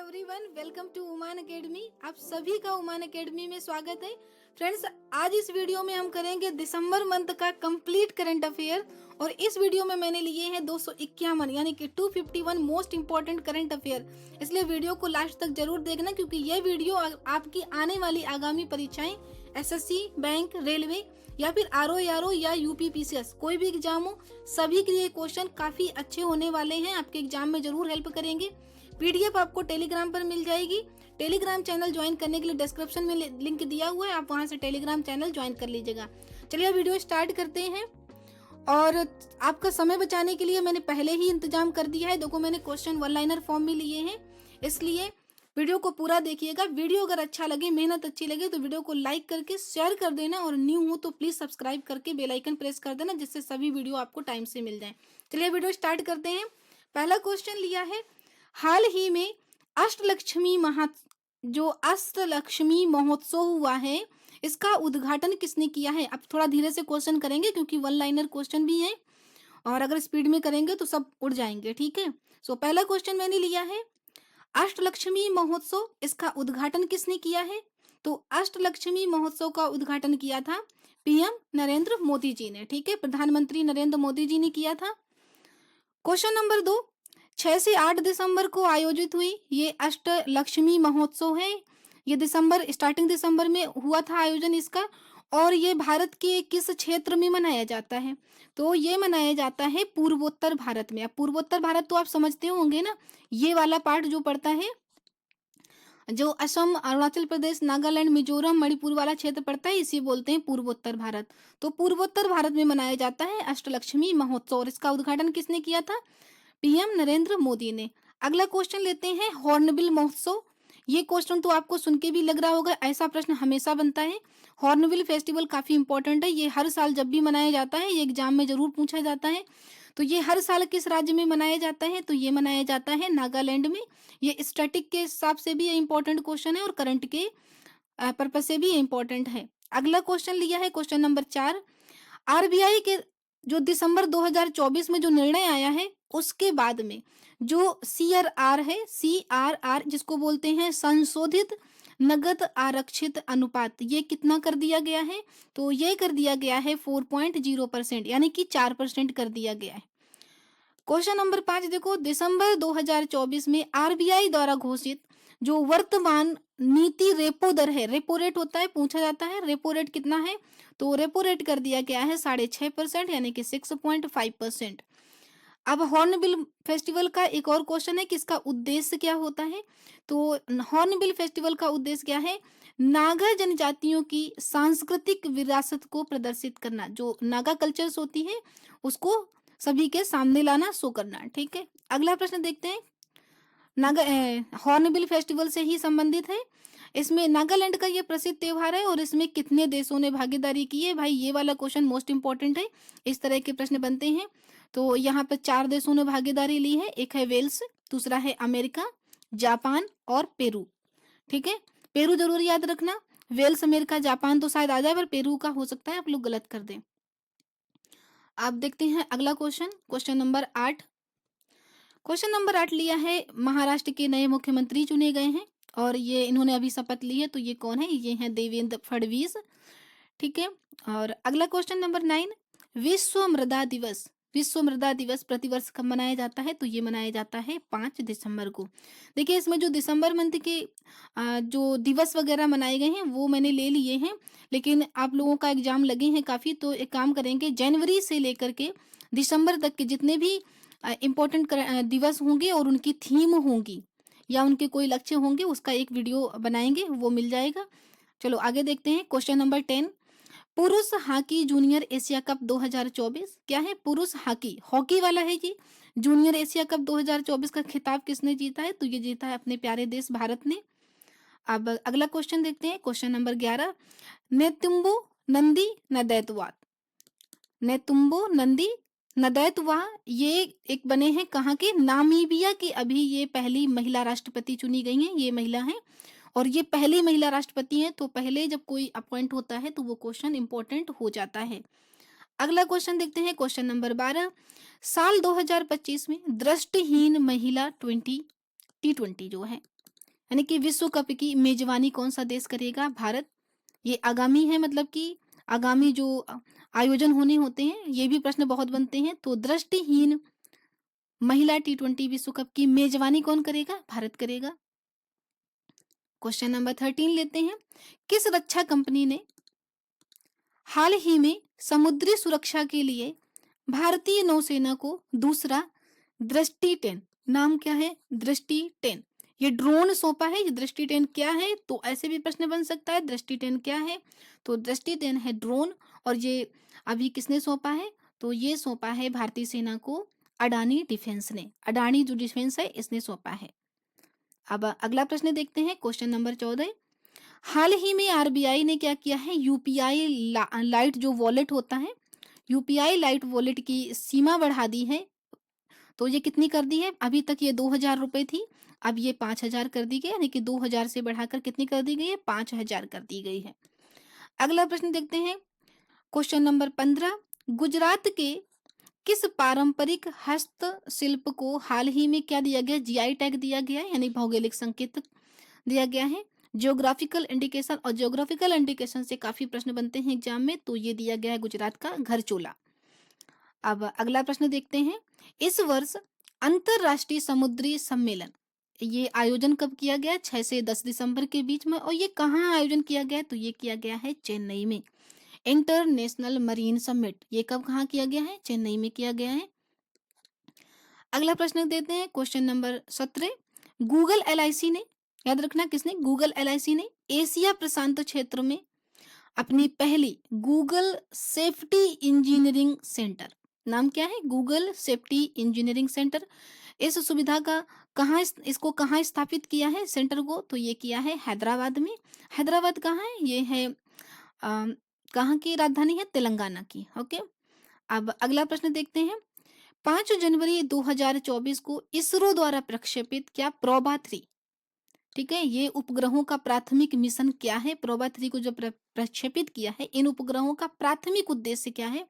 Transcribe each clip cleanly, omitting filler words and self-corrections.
Everyone, welcome to उमान academy. आप सभी का उमान एकेडमी में स्वागत है। फ्रेंड्स, आज इस वीडियो में हम करेंगे दिसंबर मंथ का कंप्लीट करंट अफेयर। और इस वीडियो में मैंने लिए हैं 251 यानी कि 251 मोस्ट इंपॉर्टेंट करंट अफेयर। इसलिए वीडियो को लास्ट तक जरूर देखना, क्योंकि यह वीडियो आपकी आने वाली आगामी परीक्षाएं एसएससी, बैंक, रेलवे या फिर आरओ या यूपीपीसीएस कोई भी एग्जाम हो, सभी के लिए क्वेश्चन काफी अच्छे होने वाले हैं। आपके एग्जाम में जरूर हेल्प करेंगे। पीडीएफ आपको टेलीग्राम पर मिल जाएगी। टेलीग्राम चैनल ज्वाइन करने के लिए डिस्क्रिप्शन में लिंक दिया हुआ है, आप वहां से टेलीग्राम चैनल ज्वाइन कर लीजिएगा। चलिए वीडियो स्टार्ट करते हैं। और आपका समय बचाने के लिए मैंने पहले ही इंतजाम कर दिया है। देखो, मैंने क्वेश्चन वन लाइनर फॉर्म में लिए हैं, इसलिए वीडियो को पूरा देखिएगा। वीडियो अगर अच्छा लगे, मेहनत अच्छी लगे तो वीडियो को लाइक करके शेयर कर देना, और न्यू हो तो प्लीज सब्सक्राइब करके बेल आइकन प्रेस कर देना, जिससे सभी वीडियो आपको टाइम से मिल जाए। चलिए वीडियो स्टार्ट करते हैं। पहला क्वेश्चन लिया है, हाल ही में अष्टलक्ष्मी महोत्सव हुआ है, इसका उद्घाटन किसने किया है? अब थोड़ा धीरे से क्वेश्चन करेंगे क्योंकि वन लाइनर क्वेश्चन भी है, और अगर स्पीड में करेंगे तो सब उड़ जाएंगे। ठीक है, सो पहला क्वेश्चन मैंने लिया है, अष्टलक्ष्मी महोत्सव, इसका उद्घाटन किसने किया है? तो अष्टलक्ष्मी महोत्सव का उद्घाटन किया था पीएम नरेंद्र मोदी जी ने। ठीक है, प्रधानमंत्री नरेंद्र मोदी जी ने किया था। क्वेश्चन नंबर 2, 6 से 8 दिसंबर को आयोजित हुई ये अष्टलक्ष्मी महोत्सव है। ये स्टार्टिंग दिसंबर में हुआ था आयोजन इसका। और ये भारत के किस क्षेत्र में मनाया जाता है? तो ये मनाया जाता है पूर्वोत्तर भारत में। अब पूर्वोत्तर भारत तो आप समझते होंगे ना, ये वाला पार्ट जो पड़ता है, जो असम, अरुणाचल प्रदेश, नागालैंड, मिजोरम, मणिपुर वाला क्षेत्र पड़ता है, इसी बोलते हैं पूर्वोत्तर भारत। तो पूर्वोत्तर भारत में मनाया जाता है अष्टलक्ष्मी महोत्सव, और इसका उद्घाटन किसने किया था? पीएम नरेंद्र मोदी ने। अगला क्वेश्चन लेते हैं, हॉर्नबिल महोत्सव। ये क्वेश्चन तो आपको सुन के भी लग रहा होगा, ऐसा प्रश्न हमेशा बनता है। हॉर्नबिल फेस्टिवल काफी इंपॉर्टेंट है, ये हर साल जब भी मनाया जाता है, ये एग्जाम में जरूर पूछा जाता है। तो ये हर साल किस राज्य में मनाया जाता है? तो ये मनाया जाता है नागालैंड में। ये स्टैटिक के हिसाब से भी इंपॉर्टेंट क्वेश्चन है, और करंट के पर्पज से भी इंपॉर्टेंट है। अगला क्वेश्चन लिया है क्वेश्चन नंबर 4, आरबीआई के जो दिसंबर 2024 में जो निर्णय आया है, उसके बाद में जो सीआरआर है, सीआरआर जिसको बोलते हैं संशोधित नगद आरक्षित अनुपात, ये कितना कर दिया गया है? तो ये कर दिया गया है 4.0%, यानी कि 4% कर दिया गया है। क्वेश्चन नंबर 5 देखो, दिसंबर 2024 में आरबीआई द्वारा घोषित जो वर्तमान नीति रेपो दर है, रेपो रेट होता है, पूछा जाता है रेपो रेट कितना है, तो रेपो रेट कर दिया गया है 6.5%, यानी कि 6.5%। अब हॉर्नबिल फेस्टिवल का एक और क्वेश्चन है कि इसका उद्देश्य क्या होता है? तो हॉर्नबिल फेस्टिवल का उद्देश्य क्या है? नागा जनजातियों की सांस्कृतिक विरासत को प्रदर्शित करना, जो नागा कल्चर्स होती है उसको सभी के सामने लाना, शो करना। ठीक है, अगला प्रश्न देखते हैं। नागा हॉर्नबिल फेस्टिवल से ही संबंधित है। इसमें नागालैंड का ये प्रसिद्ध त्योहार है, और इसमें कितने देशों ने भागीदारी की है? भाई ये वाला क्वेश्चन मोस्ट इंपॉर्टेंट है, इस तरह के प्रश्न बनते हैं। तो यहाँ पर 4 देशों ने भागीदारी ली है, एक है वेल्स, दूसरा है अमेरिका, जापान और पेरू। ठीक है, पेरू जरूर याद रखना। वेल्स, अमेरिका, जापान तो शायद आ जाए, पर पेरू का हो सकता है आप लोग गलत कर दें। आप देखते हैं अगला question, question number 8। Question number 8 लिया है, महाराष्ट्र के नए मुख्यमंत्री चुने गए हैं, और ये इन्होंने अभी शपथ ली है। तो ये कौन है? ये हैं देवेंद्र फडणवीस। ठीक है, और अगला क्वेश्चन नंबर 9, विश्व मृदा दिवस। विश्व मृदा दिवस प्रतिवर्ष कब मनाया जाता है? तो ये मनाया जाता है 5 दिसंबर को। देखिए, इसमें जो दिसंबर मंथ के जो दिवस वगैरह मनाए गए हैं वो मैंने ले लिए हैं, लेकिन आप लोगों का एग्जाम लगे हैं काफी, तो एक काम करेंगे, जनवरी से लेकर के दिसंबर तक के जितने भी इम्पोर्टेंट दिवस होंगे और उनकी थीम होंगी या उनके कोई लक्ष्य होंगे, उसका एक वीडियो बनाएंगे, वो मिल जाएगा। चलो आगे देखते हैं, क्वेश्चन नंबर 10, पुरुष हॉकी जूनियर एशिया कप 2024 क्या है? पुरुष हॉकी, हॉकी वाला है जी। जूनियर एशिया कप 2024 का खिताब किसने जीता है? तो ये जीता है अपने प्यारे देश भारत ने। अब अगला क्वेश्चन देखते हैं, क्वेश्चन नंबर 11, नेतुम्बो नंदी नदैतवा। नेतुम्बो नंदी नदैतवा ये एक बने हैं कहाँ के? नामीबिया की। अभी ये पहली महिला राष्ट्रपति चुनी गई हैं, ये महिला हैं, और ये पहली महिला राष्ट्रपति हैं। तो पहले जब कोई अपॉइंट होता है तो वो क्वेश्चन इंपॉर्टेंट हो जाता है। अगला क्वेश्चन देखते हैं, क्वेश्चन नंबर 12, साल 2025 में दृष्टिहीन महिला T20 जो है, यानी कि विश्व कप की मेजबानी कौन सा देश करेगा? भारत। ये आगामी है, मतलब कि आगामी जो आयोजन होने होते हैं, ये भी प्रश्न बहुत बनते हैं। तो दृष्टिहीन महिला टी20 विश्व कप की मेजबानी कौन करेगा? भारत करेगा। क्वेश्चन नंबर 13 लेते हैं। किस रक्षा कंपनी ने हाल ही में समुद्री सुरक्षा के लिए भारतीय नौसेना को दूसरा दृष्टि 10, नाम क्या है? दृष्टि 10, ये ड्रोन सौंपा है। ये दृष्टि 10 क्या है? तो ऐसे भी प्रश्न बन सकता है, दृष्टि 10 क्या है? तो दृष्टि 10 है ड्रोन। और ये अभी किसने सौंपा है? तो ये सौंपा है भारतीय सेना को अडानी डिफेंस ने। अडानी जो डिफेंस है, इसने सौंपा है। अब अगला प्रश्न देखते हैं, क्वेश्चन नंबर 14। हाल ही में आरबीआई ने क्या किया है? यूपीआई लाइट जो वॉलेट होता है, यूपीआई लाइट वॉलेट की सीमा बढ़ा दी है। तो ये कितनी कर दी है? अभी तक ये 2000 रुपए थी, अब ये 5000 कर दी गई, यानी कि 2000 से बढ़ाकर कितनी कर दी गई है? 5000 कर दी गई है। अगला प्रश्न देखते हैं, क्वेश्चन नंबर 15। गुजरात के किस पारंपरिक हस्तशिल्प को हाल ही में क्या दिया गया? जीआई टैग दिया गया है, यानी भौगोलिक संकेत दिया गया है। ज्योग्राफिकल इंडिकेशन, और ज्योग्राफिकल इंडिकेशन से काफी प्रश्न बनते हैं एग्जाम में, तो ये दिया गया है गुजरात का घरचोला। अब अगला प्रश्न देखते हैं, इस वर्ष अंतरराष्ट्रीय समुद्री सम्मेलन, ये आयोजन कब किया गया? 6 से 10 दिसंबर के बीच में। और ये कहाँ आयोजन किया गया है? तो ये किया गया है चेन्नई में। इंटरनेशनल मरीन समिट, ये कब कहाँ किया गया है? चेन्नई में किया गया है। अगला प्रश्न देते हैं, क्वेश्चन नंबर 17। गूगल एलआईसी ने, याद रखना किसने? गूगल एलआईसी ने एशिया प्रशांत क्षेत्र में अपनी पहली गूगल सेफ्टी इंजीनियरिंग सेंटर, नाम क्या है? Google safety engineering centre. इस सुविधा का इसको कहाँ स्थापित किया है सेंटर को? तो ये किया है हैदराबाद में। हैदराबाद कहाँ है? ये है कहाँ की राजधानी है? तेलंगाना की। ओके। अब अगला प्रश्न देखते हैं, 5 जनवरी 2024 को इसरो द्वारा प्रक्षेपित क्या प्रोबा 3, ठीक है, ये उपग्रहों का प्राथमिक मिशन क्या है? प्रोबा 3 को जो प्रक्षेपित किया है, इन उपग्रहों का प्राथमिक उद्देश्य क्या है?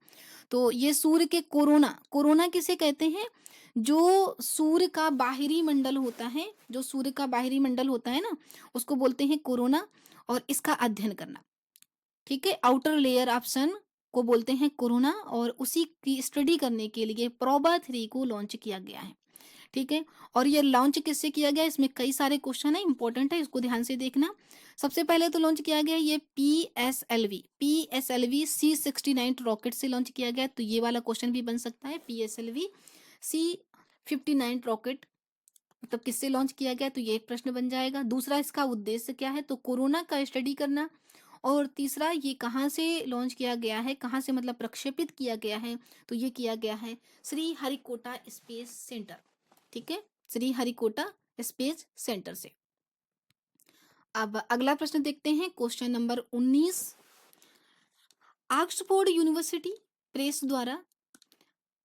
तो ये सूर्य के कोरोना, कोरोना किसे कहते हैं? जो सूर्य का बाहरी मंडल होता है, जो सूर्य का बाहरी मंडल होता है ना, उसको बोलते हैं कोरोना। और इसका अध्ययन करना, ठीक है, आउटर लेयर ऑफ सन को बोलते हैं कोरोना। और उसी की स्टडी करने के लिए प्रोबा 3 को लॉन्च किया गया है, ठीक है। और ये लॉन्च किससे किया गया? इसमें कई सारे क्वेश्चन है, इंपॉर्टेंट है, इसको ध्यान से देखना। सबसे पहले तो लॉन्च किया गया ये पीएसएलवी C69 रॉकेट से लॉन्च किया गया। तो ये वाला क्वेश्चन भी बन सकता है, पीएसएलवी C59 रॉकेट मतलब किससे लॉन्च किया गया? तो ये एक प्रश्न बन जाएगा। दूसरा, इसका उद्देश्य क्या है? तो कोरोना का स्टडी करना। और तीसरा, ये कहाँ से लॉन्च किया गया है? कहाँ से मतलब प्रक्षेपित किया गया है? तो ये किया गया है श्री हरिकोटा स्पेस सेंटर, ठीक है, श्री हरिकोटा स्पेस सेंटर से। अब अगला प्रश्न देखते हैं, question number 19। Oxford university press द्वारा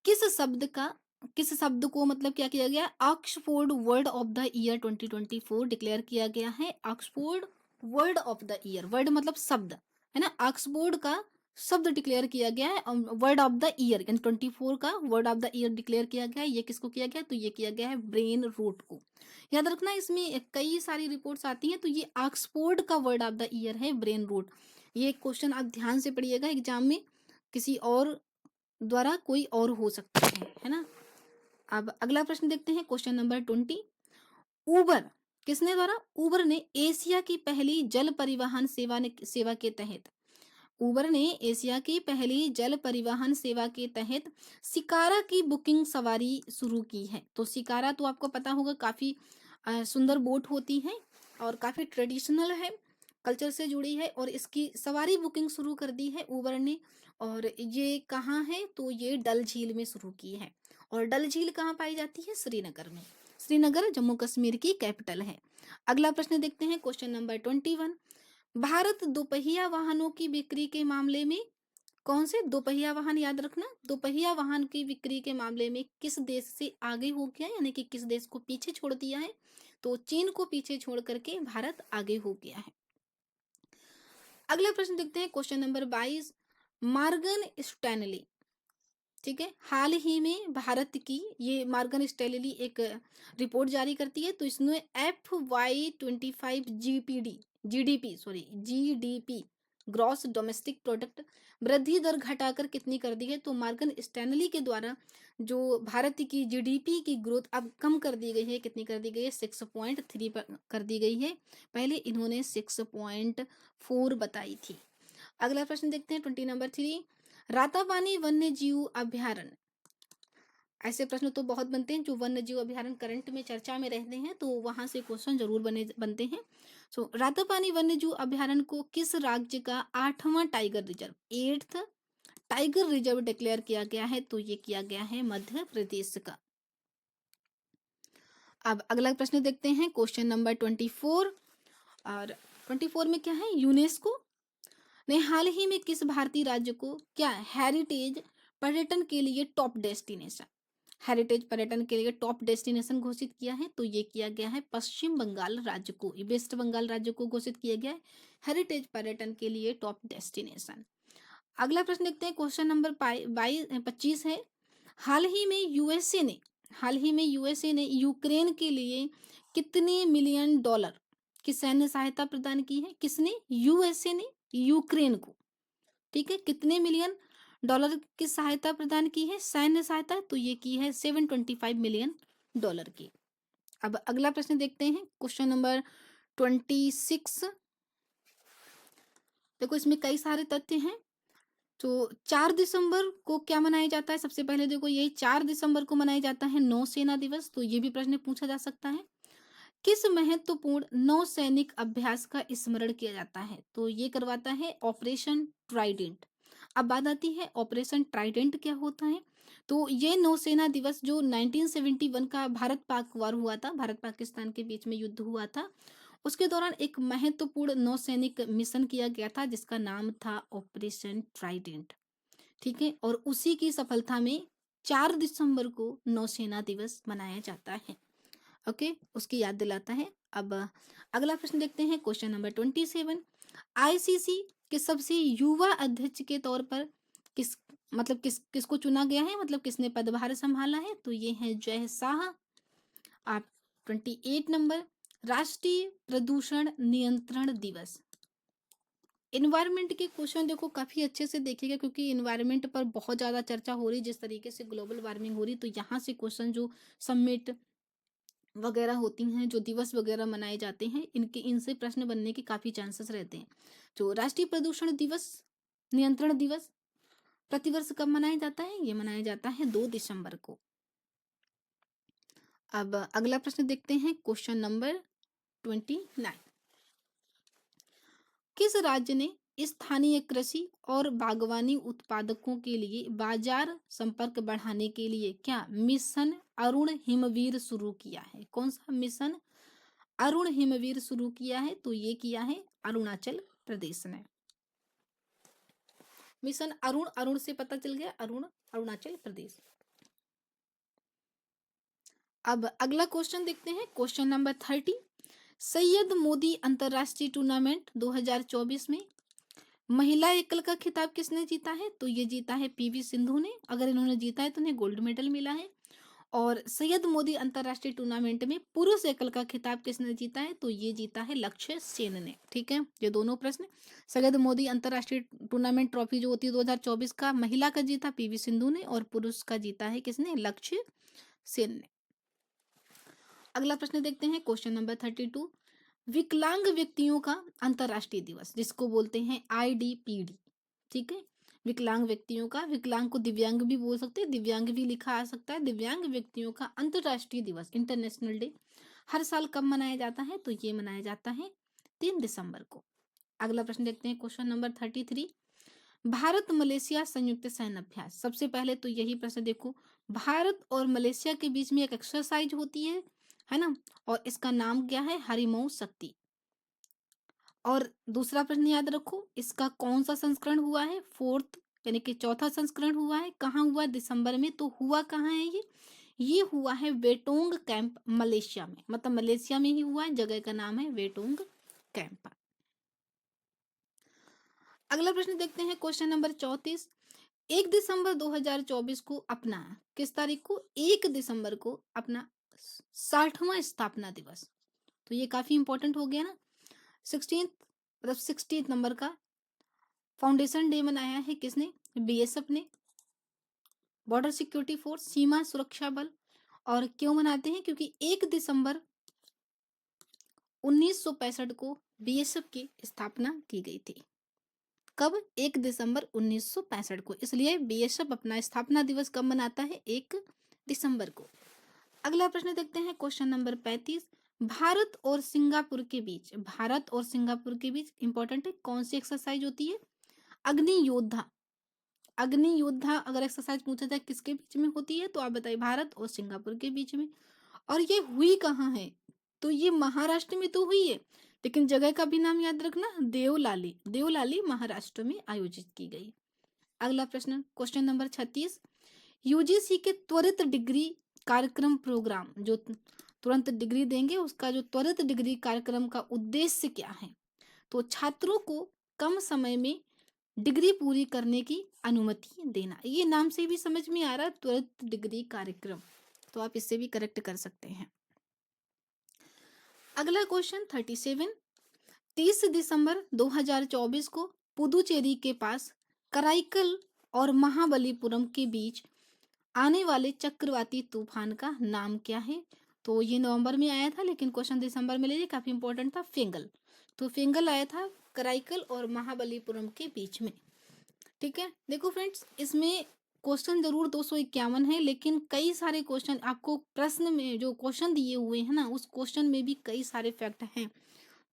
किस शब्द का किस शब्द को मतलब क्या किया गया? Oxford word of the year 2024 declare किया गया है। Oxford word of the year, word मतलब शब्द, है ना, ऑक्सफोर्ड का शब्द डिक्लेयर किया गया है। वर्ड ऑफ द ईयर यानी 24 का word of the year declare किया गया है। ये किसको किया गया? तो ये किया गया है ब्रेन रूट को। याद रखना, इसमें कई सारी रिपोर्ट्स आती हैं, तो ये ऑक्सफोर्ड का वर्ड ऑफ द ईयर है ब्रेन रूट। ये क्वेश्चन आप ध्यान से पढ़िएगा एग्जाम में, किसी और द्वारा कोई और हो सकता है ना। अब अगला प्रश्न देखते हैं, क्वेश्चन नंबर 20। उबर किसने द्वारा? उबर ने एशिया की पहली जल परिवहन सेवा के तहत, उबर ने एशिया की पहली जल परिवहन सेवा के तहत शिकारा की बुकिंग सवारी शुरू की है। तो शिकारा तो आपको पता होगा, काफी सुंदर बोट होती है और काफी ट्रेडिशनल है, कल्चर से जुड़ी है। और इसकी सवारी बुकिंग शुरू कर दी है उबर ने। और ये कहाँ है? तो ये डल झील में शुरू की है। और डल झील कहाँ पाई जाती है? श्रीनगर में। श्रीनगर जम्मू कश्मीर की कैपिटल है। अगला प्रश्न देखते हैं, क्वेश्चन नंबर 21। भारत दोपहिया वाहनों की बिक्री के मामले में, कौन से दोपहिया वाहन, याद रखना, दोपहिया वाहन की बिक्री के मामले में किस देश से आगे हो गया, यानी कि किस देश को पीछे छोड़ दिया है? तो चीन को पीछे छोड़ करके भारत आगे हो गया है। अगला प्रश्न देखते हैं, क्वेश्चन नंबर 22। मार्गन स्टैनली ठीक है। हाल ही में भारत की ये मॉर्गन स्टैनली एक रिपोर्ट जारी करती है, तो इसने FY25 GDP sorry GDP gross domestic product वृद्धि दर घटाकर कितनी कर दी है? तो मॉर्गन स्टैनली के द्वारा जो भारत की जीडीपी की ग्रोथ अब कम कर दी गई है, कितनी कर दी गई है? 6.3 पर कर दी गई है। पहले इन्होंने 6.4 बताई थी। अगला प्रश्न देखते हैं 20 नंबर 3। रातापानी वन्य जीव अभयारण्य, ऐसे प्रश्न तो बहुत बनते हैं जो वन्य जीव अभयारण्य करंट में चर्चा में रहते हैं, तो वहां से क्वेश्चन जरूर बनते हैं। सो रातापानी वन्य जीव अभयारण्य को किस राज्य का 8वां tiger reserve, 8th tiger reserve declare किया गया है? तो ये किया गया है मध्य प्रदेश का। अब अगला प्रश्न देखते हैं क्वेश्चन नंबर 24। और 24 में क्या है? यूनेस्को ने हाल ही में किस भारतीय राज्य को क्या हेरिटेज पर्यटन के लिए टॉप डेस्टिनेशन, हेरिटेज पर्यटन के लिए टॉप डेस्टिनेशन घोषित किया है? तो ये किया गया है पश्चिम बंगाल राज्य को, वेस्ट बंगाल राज्य को घोषित किया गया है हेरिटेज पर्यटन के लिए टॉप डेस्टिनेशन। अगला प्रश्न देखते हैं क्वेश्चन नंबर 25 है। हाल ही में यूएसए ने यूक्रेन के लिए कितने मिलियन डॉलर की सैन्य सहायता प्रदान की है? किसने? यूएसए ने यूक्रेन को, ठीक है, कितने मिलियन डॉलर की सहायता प्रदान की है, सैन्य सहायता? तो ये की है 725 मिलियन डॉलर की। अब अगला प्रश्न देखते हैं क्वेश्चन नंबर 26। देखो इसमें कई सारे तथ्य हैं। तो 4 दिसंबर को क्या मनाया जाता है? सबसे पहले देखो यही 4 दिसंबर को मनाया जाता है नौसेना दिवस, तो ये भी प्रश्न पूछा जा सकता है। किस महत्वपूर्ण नौसैनिक अभ्यास का स्मरण किया जाता है? तो ये करवाता है ऑपरेशन ट्राइडेंट। अब बात आती है ऑपरेशन ट्राइडेंट क्या होता है? तो ये नौसेना दिवस जो 1971 का भारत पाक वार हुआ था, भारत पाकिस्तान के बीच में युद्ध हुआ था, उसके दौरान एक महत्वपूर्ण नौसैनिक मिशन किया गया था जिसका नाम था ऑपरेशन ट्राइडेंट। ठीक है, और उसी की सफलता में 4 दिसंबर को नौसेना दिवस मनाया जाता है। ओके, उसकी याद दिलाता है। अब अगला प्रश्न देखते हैं क्वेश्चन नंबर 27। आईसीसी के सबसे युवा अध्यक्ष के तौर पर किस किसको चुना गया है, मतलब किसने पदभार संभाला है? तो ये है जय शाह। आप 28 नंबर, राष्ट्रीय प्रदूषण नियंत्रण दिवस। इन्वायरमेंट के क्वेश्चन देखो काफी अच्छे से देखिएगा क्योंकि इन्वायरमेंट पर बहुत ज्यादा चर्चा हो रही, जिस तरीके से ग्लोबल वार्मिंग हो रही, तो यहाँ से क्वेश्चन जो समिट वगैरह होती हैं, जो दिवस वगैरह मनाए जाते हैं, इनसे प्रश्न बनने के काफी चांसेस रहते हैं। जो राष्ट्रीय प्रदूषण दिवस नियंत्रण दिवस प्रतिवर्ष कब मनाया जाता है? ये मनाया जाता है 2 दिसंबर को। अब अगला प्रश्न देखते हैं क्वेश्चन नंबर 29। किस राज्य ने स्थानीय कृषि और बागवानी उत्पादकों के लिए बाजार संपर्क बढ़ाने के लिए क्या मिशन अरुण हिमवीर शुरू किया है? कौन सा मिशन अरुण हिमवीर शुरू किया है? तो ये किया है अरुणाचल प्रदेश ने। मिशन अरुण, अरुण से पता चल गया अरुण, अरुणाचल प्रदेश। अब अगला क्वेश्चन देखते हैं क्वेश्चन नंबर 30। सैयद मोदी अंतरराष्ट्रीय टूर्नामेंट 2024 में महिला एकल का खिताब किसने जीता है? तो ये जीता है पीवी सिंधु ने। अगर इन्होंने जीता है तो इन्हें गोल्ड मेडल मिला है। और सैयद मोदी अंतरराष्ट्रीय टूर्नामेंट में पुरुष एकल का खिताब किसने जीता है? तो ये जीता है लक्ष्य सेन ने। ठीक है, ये दोनों प्रश्न। सैयद मोदी अंतरराष्ट्रीय टूर्नामेंट ट्रॉफी जो होती है 2024 का, महिला का जीता पीवी सिंधु ने और पुरुष का जीता है किसने? लक्ष्य सेन ने। अगला प्रश्न देखते हैं क्वेश्चन नंबर 32। विकलांग व्यक्तियों का अंतरराष्ट्रीय दिवस जिसको बोलते हैं IDPD। ठीक है, विकलांग व्यक्तियों का, विकलांग को दिव्यांग भी बोल सकते हैं, दिव्यांग भी लिखा आ सकता है। दिव्यांग व्यक्तियों का अंतरराष्ट्रीय दिवस इंटरनेशनल डे हर साल कब मनाया जाता है? तो ये मनाया जाता है 3 दिसंबर को। अगला प्रश्न देखते हैं क्वेश्चन नंबर 33। भारत मलेशिया संयुक्त सैन्य अभ्यास। सबसे पहले तो यही प्रश्न देखो, भारत और मलेशिया के बीच में एक एक्सरसाइज होती है ना, और इसका नाम क्या है? हरिमऊ शक्ति। और दूसरा प्रश्न याद रखो, इसका कौन सा संस्करण हुआ है? 4th यानी कि चौथा संस्करण हुआ है। कहाँ हुआ? दिसंबर में। तो हुआ कहाँ है ये हुआ है वेटोंग कैंप मलेशिया में, मतलब मलेशिया में ही हुआ है। जगह का नाम है वेटोंग कैंप। अगला प्रश्न देखते हैं क्वेश्चन नंबर 34। 1 दिसंबर 2024 को अपना, किस तारीख को? 1 दिसंबर को अपना 60वां स्थापना दिवस। तो ये काफ़ी इम्पोर्टेंट हो गया ना। 16th मतलब 60th नंबर का फाउंडेशन डे मनाया है किसने? बीएसएफ ने, बॉर्डर सिक्योरिटी फोर्स, सीमा सुरक्षा बल। और क्यों मनाते हैं? क्योंकि 1 दिसंबर 1965 को बीएसएफ की स्थापना की गई थी। कब? 1 दिसंबर 1965 को। इसलिए बीएसएफ अपना स्थापना दिवस कब मनाता है? 1 दिसंबर को। अगला प्रश्न देखते हैं, क्वेश्चन नंबर 35। भारत और सिंगापुर के बीच, भारत और सिंगापुर के बीच इंपॉर्टेंट है, कौन सी एक्सरसाइज होती है? अग्नि योद्धा। अग्नि योद्धा अगर एक्सरसाइज पूछा जाए किसके बीच में होती है, तो आप बताइए, भारत और सिंगापुर के बीच में। और ये हुई कहाँ है? तो ये महाराष्ट्र में तो हुई है, लेकिन जगह का भी नाम याद रखना, देवलाली। देवलाली महाराष्ट्र में आयोजित की गई। अगला प्रश्न, क्वेश्चन नंबर 36। यूजीसी के त्वरित डिग्री कार्यक्रम प्रोग्राम, जो तुरंत डिग्री देंगे, उसका जो त्वरित डिग्री कार्यक्रम का उद्देश्य क्या है? तो छात्रों को कम समय में डिग्री पूरी करने की अनुमति देना। ये नाम से भी समझ में आ रहा है, त्वरित डिग्री कार्यक्रम। तो आप इससे भी करेक्ट कर सकते हैं। अगला क्वेश्चन 37। 30 दिसंबर 2024 को पुदुचेरी के पास कराईकल और महाबलीपुरम के बीच आने वाले चक्रवाती तूफान का नाम क्या है? तो ये नवंबर में आया था, लेकिन क्वेश्चन दिसंबर में लीजिए, काफी इंपॉर्टेंट था, फेंगल। तो फेंगल आया था कराईकल और महाबलीपुरम के बीच में। ठीक है, देखो फ्रेंड्स, इसमें क्वेश्चन जरूर 251 है, लेकिन कई सारे क्वेश्चन आपको प्रश्न में जो क्वेश्चन दिए हुए हैं ना, उस क्वेश्चन में भी कई सारे फैक्ट हैं।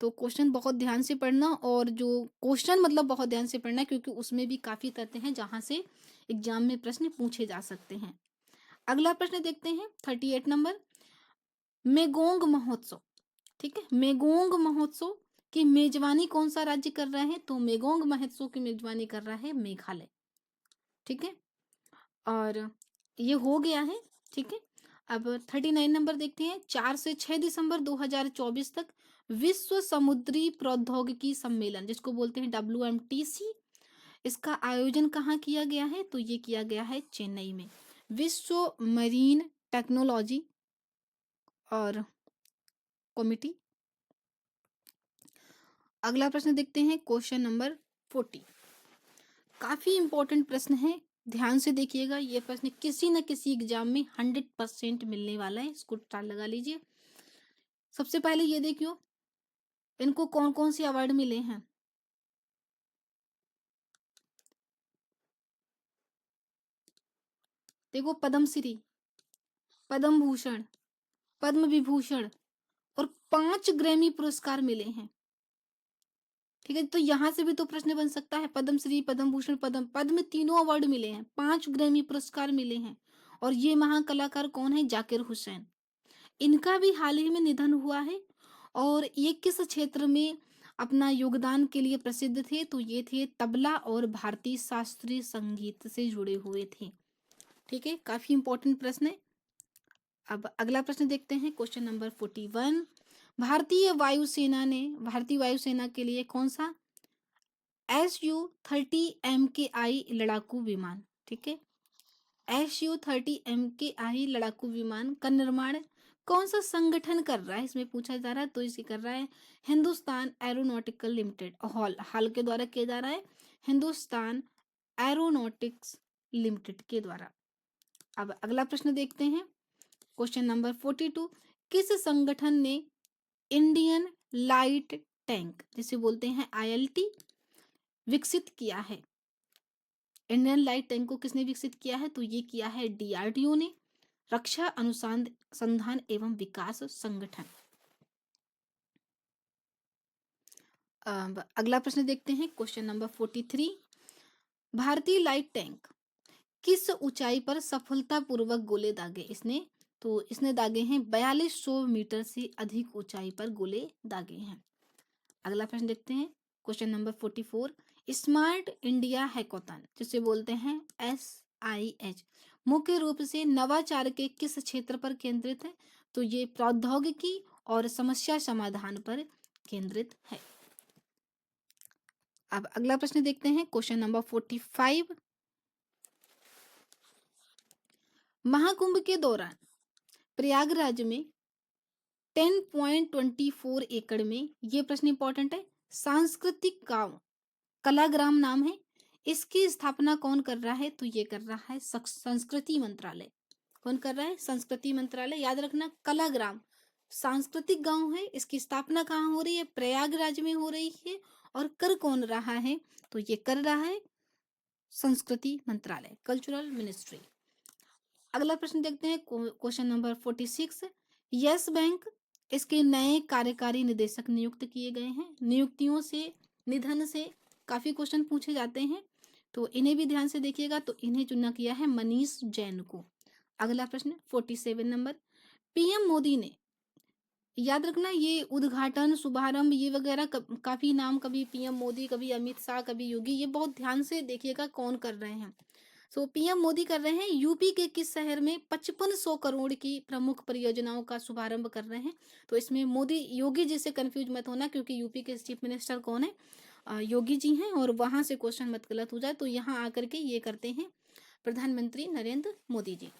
तो क्वेश्चन बहुत ध्यान से पढ़ना, और जो क्वेश्चन मतलब बहुत ध्यान से पढ़ना, क्योंकि उसमें भी काफी तथ्य हैं जहां से एग्जाम में प्रश्न पूछे जा सकते हैं। अगला प्रश्न देखते हैं, 38 नंबर। मेगोंग महोत्सव, ठीक है, मेगोंग महोत्सव की मेजबानी कौन सा राज्य कर रहा है? तो मेगोंग महोत्सव की मेजबानी कर रहा है मेघालय। ठीक है, और ये हो गया है। ठीक है, अब 39 नंबर देखते हैं। 4 से 6 दिसंबर 2024 तक विश्व समुद्री प्रौद्योगिकी सम्मेलन, जिसको बोलते हैं WMTC, इसका आयोजन कहाँ किया गया है? तो ये किया गया है चेन्नई में, विश्व मरीन टेक्नोलॉजी और कमिटी। अगला प्रश्न देखते हैं, क्वेश्चन नंबर 40। काफी इंपॉर्टेंट प्रश्न है, ध्यान से देखिएगा। ये प्रश्न किसी न किसी एग्जाम में 100% मिलने वाला है, इसको टाल लगा लीजिए। सबसे पहले ये देखियो, इनको कौन कौन से अवार्ड मिले हैं। देखो, पद्मश्री, पद्म भूषण, पद्म विभूषण और 5 ग्रैमी पुरस्कार मिले हैं। ठीक है, तो यहां से भी तो प्रश्न बन सकता है, पद्मश्री, पद्म भूषण, पद्म पद्म तीनों अवार्ड मिले हैं, 5 ग्रैमी पुरस्कार मिले हैं। और ये महाकलाकार कौन है? जाकिर हुसैन। इनका भी हाल ही में निधन हुआ है। और ये किस क्षेत्र में अपना योगदान के लिए प्रसिद्ध थे? तो ये थे तबला और भारतीय शास्त्रीय संगीत से जुड़े हुए थे। ठीक है, काफी इंपॉर्टेंट प्रश्न है। अब अगला प्रश्न देखते हैं, क्वेश्चन नंबर 41। भारतीय वायुसेना के लिए कौन सा SU-30 MKI लड़ाकू विमान, ठीक है, SU-30 MKI लड़ाकू विमान का निर्माण कौन सा संगठन कर रहा है? इसमें पूछा जा रहा है, तो इसे कर रहा है हिंदुस्तान एरोनॉटिकल लिमिटेड, हाल के द्वारा किया जा रहा है, हिंदुस्तान एरोनॉटिक्स लिमिटेड के द्वारा। अब अगला प्रश्न देखते हैं, क्वेश्चन नंबर 42। किस संगठन ने इंडियन लाइट टैंक, जिसे बोलते हैं ILT, विकसित किया है? इंडियन लाइट टैंक को किसने विकसित किया है? तो ये किया है DRDO ने, रक्षा अनुसंधान एवं विकास संगठन। अब अगला प्रश्न देखते हैं, क्वेश्चन नंबर 43। भारतीय लाइट टैंक किस ऊंचाई पर सफलतापूर्वक गोले दागे इसने? तो इसने दागे हैं 4200 मीटर से अधिक ऊंचाई पर गोले दागे हैं। अगला प्रश्न देखते हैं, question number 44। Smart India hackathon, जिसे बोलते हैं SIH, मुख्य रूप से नवाचार के किस क्षेत्र पर केंद्रित है? तो ये प्रौद्योगिकी और समस्या समाधान पर केंद्रित है। अब अगला प्रश्न देखते हैं, क्वेश्चन नंबर 45। महाकुंभ के दौरान प्रयागराज में 10.24 एकड़ में, ये प्रश्न इंपॉर्टेंट है, सांस्कृतिक गांव कलाग्राम नाम है, इसकी स्थापना कौन कर रहा है? तो ये कर रहा है संस्कृति मंत्रालय। कौन कर रहा है? संस्कृति मंत्रालय। याद रखना, कलाग्राम सांस्कृतिक गांव है, इसकी स्थापना कहाँ हो रही है? प्रयागराज में हो रही है। और कर कौन रहा है? तो ये कर रहा है संस्कृति मंत्रालय, कल्चरल मिनिस्ट्री। अगला प्रश्न देखते हैं, क्वेश्चन नंबर 46। यस बैंक, इसके नए कार्यकारी निदेशक नियुक्त किए गए हैं। नियुक्तियों से, निधन से काफी क्वेश्चन पूछे जाते हैं, तो इन्हें भी ध्यान से देखिएगा। तो इन्हें चुना किया है मनीष जैन को। अगला प्रश्न 47 नंबर, पीएम मोदी ने, याद रखना ये उद्घाटन, शुभारंभ, ये वगैरह काफी नाम, कभी पीएम मोदी, कभी अमित शाह, कभी योगी, ये बहुत ध्यान से देखिएगा कौन कर रहे हैं। सो पीएम मोदी कर रहे हैं यूपी के किस शहर में 5500 करोड़ की प्रमुख परियोजनाओं का शुभारंभ कर रहे हैं? तो इसमें मोदी योगी जी से कंफ्यूज मत होना, क्योंकि यूपी के चीफ मिनिस्टर कौन है? योगी जी हैं। और वहां से क्वेश्चन मत गलत हो जाए, तो यहाँ आकर के ये करते हैं प्रधानमंत्री नरेंद्र मोदी जी।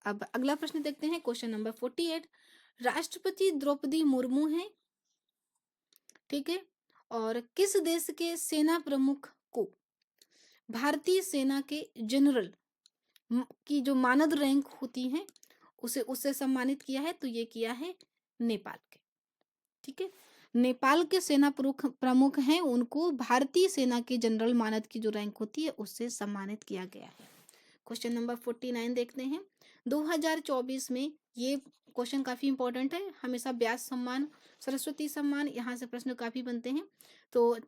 अब अगला प्रश्न देखते हैं, क्वेश्चन नंबर 48। राष्ट्रपति द्रौपदी मुर्मू हैं, ठीक है, और किस देश के सेना प्रमुख को भारतीय सेना के जनरल की जो मानद रैंक होती है उसे उससे सम्मानित किया है? तो ये किया है नेपाल के, ठीक है। नेपाल के सेना प्रमुख प्रमुख हैं, उनको भारतीय सेना के जनरल मानद की जो रैंक होती है उससे सम्मानित किया गया है। क्वेश्चन नंबर 49 देखते हैं। 2024 में ये क्वेश्चन काफी इंपॉर्टेंट है, हमेशा व्यास सम्मान, सरस्वती सम्मान, यहाँ से प्रश्न काफी बनते हैं। तो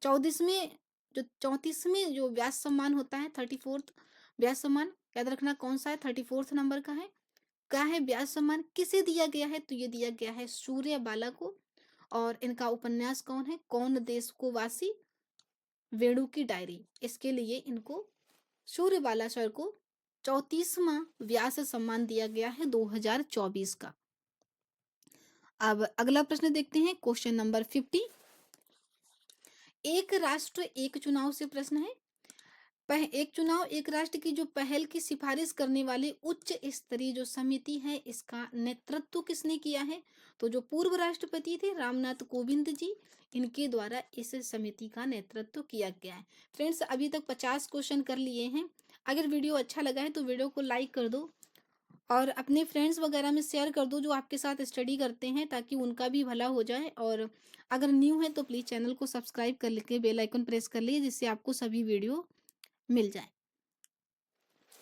34वें जो व्यास सम्मान होता है, 34th व्यास सम्मान, याद रखना कौन सा है? 34th नंबर का है। क्या है व्यास सम्मान? किसे दिया गया है? तो ये दिया गया है सूर्यबाला को। और इनका उपन्यास कौन है? कौन देश को वासी, वेणु की डायरी, इसके लिए इनको सूर्यबाला सर को 34वां व्यास सम्मान दिया गया है 2024 का। अब अगला प्रश्न देखते हैं, क्वेश्चन नंबर 50। एक राष्ट्र एक चुनाव से प्रश्न है। एक चुनाव एक राष्ट्र की जो पहल की सिफारिश करने वाली उच्च स्तरीय जो समिति है, इसका नेतृत्व किसने किया है? तो जो पूर्व राष्ट्रपति थे रामनाथ कोविंद जी, इनके द्वारा इस समिति का नेतृत्व किया गया है। फ्रेंड्स, अभी तक 50 क्वेश्चन कर लिए हैं। अगर वीडियो अच्छा लगा है तो वीडियो को लाइक कर दो और अपने फ्रेंड्स वगैरह में शेयर कर दो जो आपके साथ स्टडी करते हैं, ताकि उनका भी भला हो जाए। और अगर न्यू है तो प्लीज़ चैनल को सब्सक्राइब कर लेके बेल आइकन प्रेस कर लीजिए, जिससे आपको सभी वीडियो मिल जाए।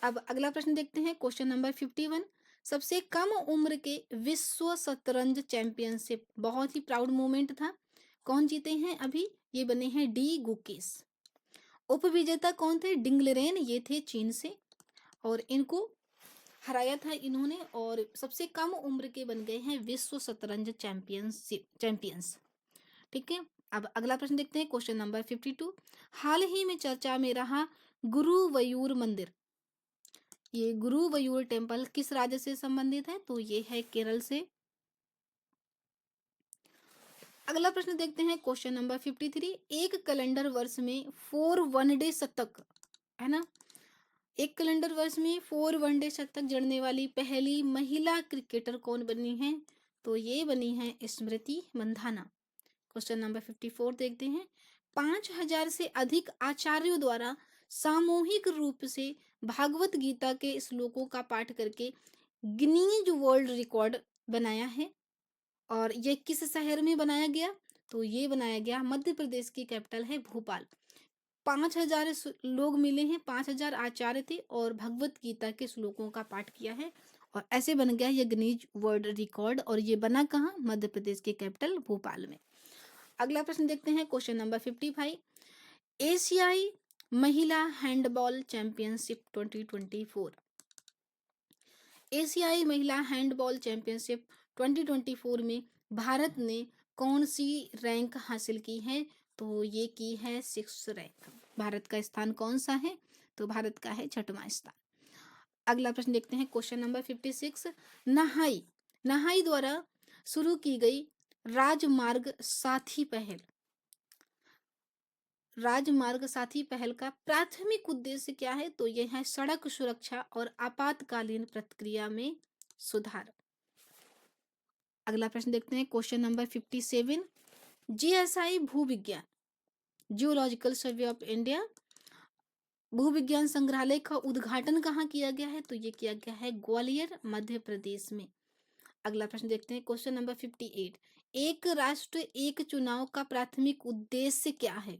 अब अगला प्रश्न देखते हैं, क्वेश्चन नंबर 51। सबसे कम उम्र के विश्व शतरंज चैंपियनशिप, बहुत ही प्राउड मोमेंट था। कौन जीते हैं अभी? ये बने हैं डी गुकेश। उपविजेता कौन थे? डिंगलेरेन, ये थे चीन से, और इनको हराया था इन्होंने। और सबसे कम उम्र के बन गए हैं विश्व शतरंज चैंपियंस, ठीक है। अब अगला प्रश्न देखते हैं, क्वेश्चन नंबर 52। हाल ही में चर्चा में रहा गुरुवयूर मंदिर, ये गुरुवयूर टेम्पल किस राज्य से संबंधित है? तो ये है केरल से। अगला प्रश्न देखते हैं, क्वेश्चन नंबर 53। एक कैलेंडर वर्ष में 4 वनडे शतक, है ना, एक कैलेंडर वर्ष में 4 वनडे शतक जड़ने वाली पहली महिला क्रिकेटर कौन बनी है? तो ये बनी है स्मृति मंधाना। क्वेश्चन नंबर 54 देखते हैं। 5000 से अधिक आचार्यों द्वारा सामूहिक रूप से भागवत गीता के श्लोकों का पाठ करके गिनीज वर्ल्ड रिकॉर्ड बनाया है, और ये किस शहर में बनाया गया? तो ये बनाया गया मध्य प्रदेश की कैपिटल है भोपाल। 5000 लोग मिले हैं, 5000 आचार्य थे और भगवत गीता के श्लोकों का पाठ किया है, और ऐसे बन गया ये गिनीज वर्ल्ड रिकॉर्ड। और ये बना कहाँ? मध्य प्रदेश की कैपिटल भोपाल में। अगला प्रश्न देखते हैं, क्वेश्चन नंबर 55। एशियाई महिला हैंडबॉल चैंपियनशिप 2024, एशियाई महिला हैंडबॉल चैंपियनशिप 2024 में भारत ने कौन सी रैंक हासिल की है? तो ये की है 6th रैंक। भारत का स्थान कौन सा है? तो भारत का है 6वां स्थान। अगला प्रश्न देखते हैं, क्वेश्चन नंबर 56। नहाई नहाई द्वारा शुरू की गई राजमार्ग साथी पहल, राजमार्ग साथी पहल का प्राथमिक उद्देश्य क्या है? तो ये है सड़क सुरक्षा और आपातकालीन प्रतिक्रिया में सुधार। अगला प्रश्न देखते हैं, क्वेश्चन नंबर 57। जीएसआई भूविज्ञान, जियोलॉजिकल सर्वे ऑफ इंडिया, भूविज्ञान संग्रहालय का उद्घाटन कहाँ किया गया है? तो ये किया गया है ग्वालियर, मध्य प्रदेश में। अगला प्रश्न देखते हैं, क्वेश्चन नंबर 58। एक राष्ट्र एक चुनाव का प्राथमिक उद्देश्य क्या है?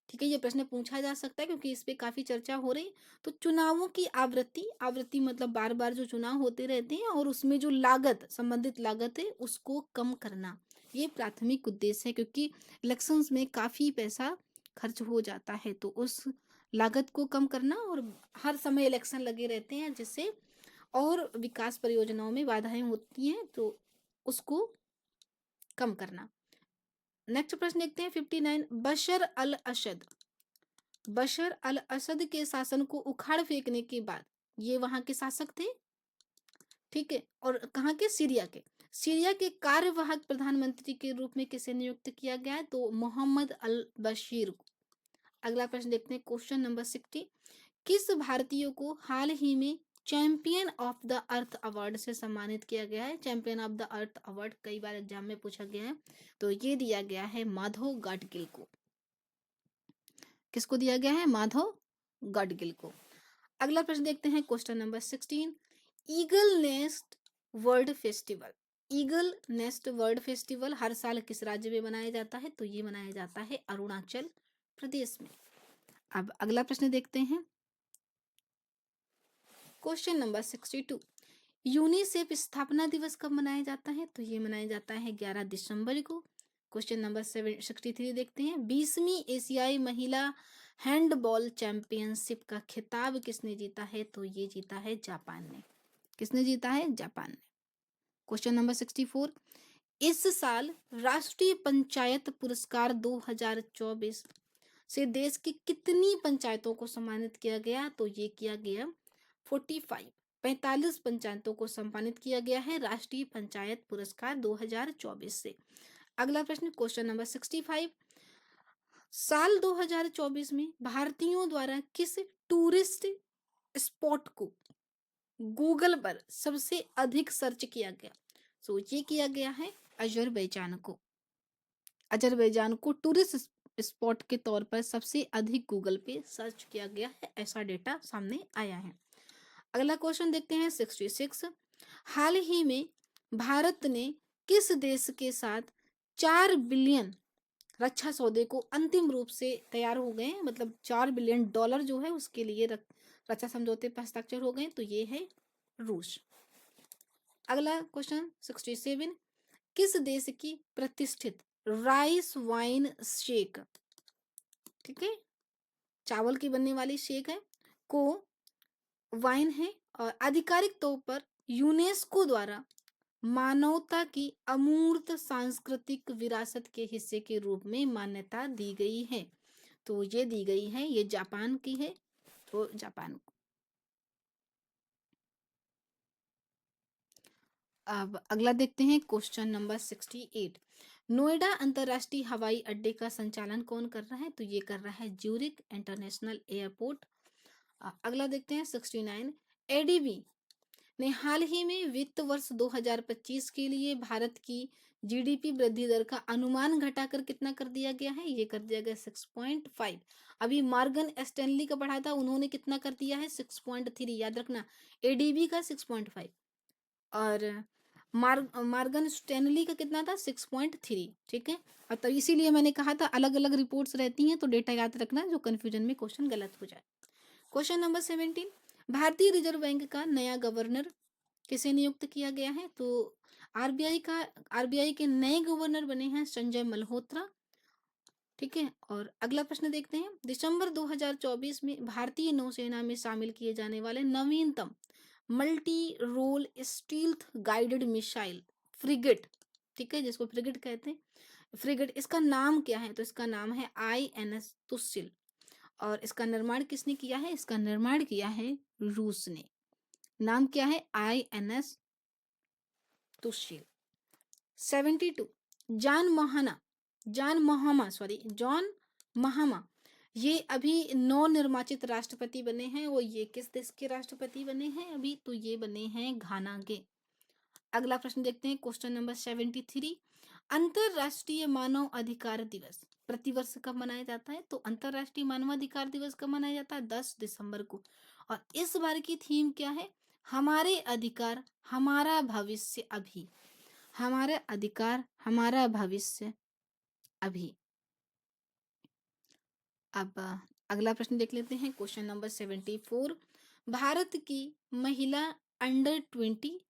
ठीक है, ये प्रश्न पूछा जा सकता है क्योंकि इस पे काफी चर्चा हो रही। तो चुनावों की आवृत्ति, आवृत्ति मतलब बार बार जो चुनाव होते रहते हैं और उसमें जो लागत, संबंधित लागत है उसको कम करना, ये प्राथमिक उद्देश्य है। क्योंकि इलेक्शंस में काफी पैसा खर्च हो जाता है, तो उस लागत को कम करना, और हर समय इलेक्शन लगे रहते हैं जिससे और विकास परियोजनाओं में बाधाएं होती हैं, तो उसको कम करना। नेक्स्ट प्रश्न देखते हैं 59। बशर अल असद के शासन को उखाड़ फेंकने के बाद, ये वहां के शासक थे, ठीक है, और कहाँ के? सीरिया के। सीरिया के कार्यवाहक प्रधानमंत्री के रूप में किसे नियुक्त किया गया है? तो मोहम्मद अल बशीर को। अगला प्रश्न देखते हैं, क्वेश्चन नंबर 60। किस भारतीय को हाल ही में champion of the earth award से सम्मानित किया गया है? Champion of the earth award कई बार एग्जाम में पूछा गया है, तो ये दिया गया है माधव गाडगिल को। किसको दिया गया है? माधव गाडगिल को। अगला प्रश्न देखते हैं, question number 16। Eagle nest world festival, eagle nest world festival हर साल किस राज्य में मनाया जाता है? तो ये मनाया जाता है अरुणाचल प्रदेश में। अब अगला प्रश्न देखते हैं, क्वेश्चन नंबर 62। यूनिसेफ स्थापना दिवस कब मनाया जाता है? तो ये मनाया जाता है 11 दिसंबर को। क्वेश्चन नंबर 63 देखते हैं, 20वीं एशियाई महिला हैंडबॉल चैंपियनशिप का खिताब किसने जीता है? तो ये जीता है जापान ने। किसने जीता है? जापान ने। Question number 64। इस साल राष्ट्रीय पंचायत पुरस्कार 2024 से देश की कितनी पंचायतों को सम्मानित किया गया? तो ये किया गया 45 पंचायतों को सम्मानित किया गया है राष्ट्रीय पंचायत पुरस्कार 2024 से। अगला प्रश्न, क्वेश्चन नंबर 65। साल 2024 में भारतीयों द्वारा किस टूरिस्ट स्पॉट को गूगल पर सबसे अधिक सर्च किया गया? सो ये किया गया है अजरबैजान को। अजरबैजान को टूरिस्ट स्पॉट के तौर पर सबसे अधिक गूगल पे सर्च किया गया है, ऐसा डेटा सामने आया है। अगला क्वेश्चन देखते हैं 66। हाल ही में भारत ने किस देश के साथ 4 बिलियन रक्षा सौदे को अंतिम रूप से तैयार हो गए, मतलब $4 बिलियन जो है उसके लिए रक्षा समझौते पर हस्ताक्षर हो गए, तो ये है रूस। अगला क्वेश्चन 67। किस देश की प्रतिष्ठित राइस वाइन शेक, ठीक है, चावल की बनने वाली शेक है, को वाइन है, और आधिकारिक तौर पर यूनेस्को द्वारा मानवता की अमूर्त सांस्कृतिक विरासत के हिस्से के रूप में मान्यता दी गई है? तो ये दी गई है, ये जापान की है, तो जापान को। अब अगला देखते हैं, क्वेश्चन नंबर 68। नोएडा अंतर्राष्ट्रीय हवाई अड्डे का संचालन कौन कर रहा है? तो ये कर रहा है ज्यूरिक इंटरनेशनल एयरपोर्ट। अगला देखते हैं 69। एडीबी ने हाल ही में वित्त वर्ष 2025 के लिए भारत की जीडीपी वृद्धि दर का अनुमान घटाकर कितना कर दिया गया है? ये कर दिया गया 6.5। अभी मार्गन स्टैनली का पढ़ा था, उन्होंने कितना कर दिया है? 6.3, याद रखना, एडीबी का 6.5 और मार्गन स्टैनली का कितना था? 6.3, ठीक है। और तो इसीलिए मैंने कहा था अलग अलग रिपोर्ट्स रहती हैं, तो डेटा याद रखना जो कंफ्यूजन में क्वेश्चन गलत हो जाए। Question number 17। भारतीय रिजर्व बैंक का नया गवर्नर किसे नियुक्त किया गया है? तो आरबीआई के नए गवर्नर बने हैं संजय मल्होत्रा, ठीक है। और अगला प्रश्न देखते हैं, दिसंबर 2024 में भारतीय नौसेना में शामिल किए जाने वाले नवीनतम multi role stealth guided missile frigate, ठीक है, जिसको फ्रिगेट कहते हैं, फ्रिगेट, इसका नाम क्या है? तो इसका नाम है INS तुस्सिल। और इसका निर्माण किसने किया है? इसका निर्माण किया है रूस ने। नाम क्या है? INS तुस्सिल। 72। जॉन महामा, ये अभी नवनिर्वाचित राष्ट्रपति बने हैं और ये किस देश के राष्ट्रपति बने हैं अभी? तो ये बने हैं घाना के। अगला प्रश्न देखते हैं, क्वेश्चन नंबर 73। अंतरराष्ट्रीय मानव अधिकार दिवस प्रतिवर्ष कब मनाया जाता है? तो अंतरराष्ट्रीय मानवाधिकार दिवस कब मनाया जाता है? 10 दिसंबर को। और इस बार की थीम क्या है? हमारे अधिकार हमारा भविष्य अभी। हमारे अधिकार हमारा भविष्य अभी। अब अगला प्रश्न देख लेते हैं, क्वेश्चन नंबर 74। भारत की महिला अंडर 20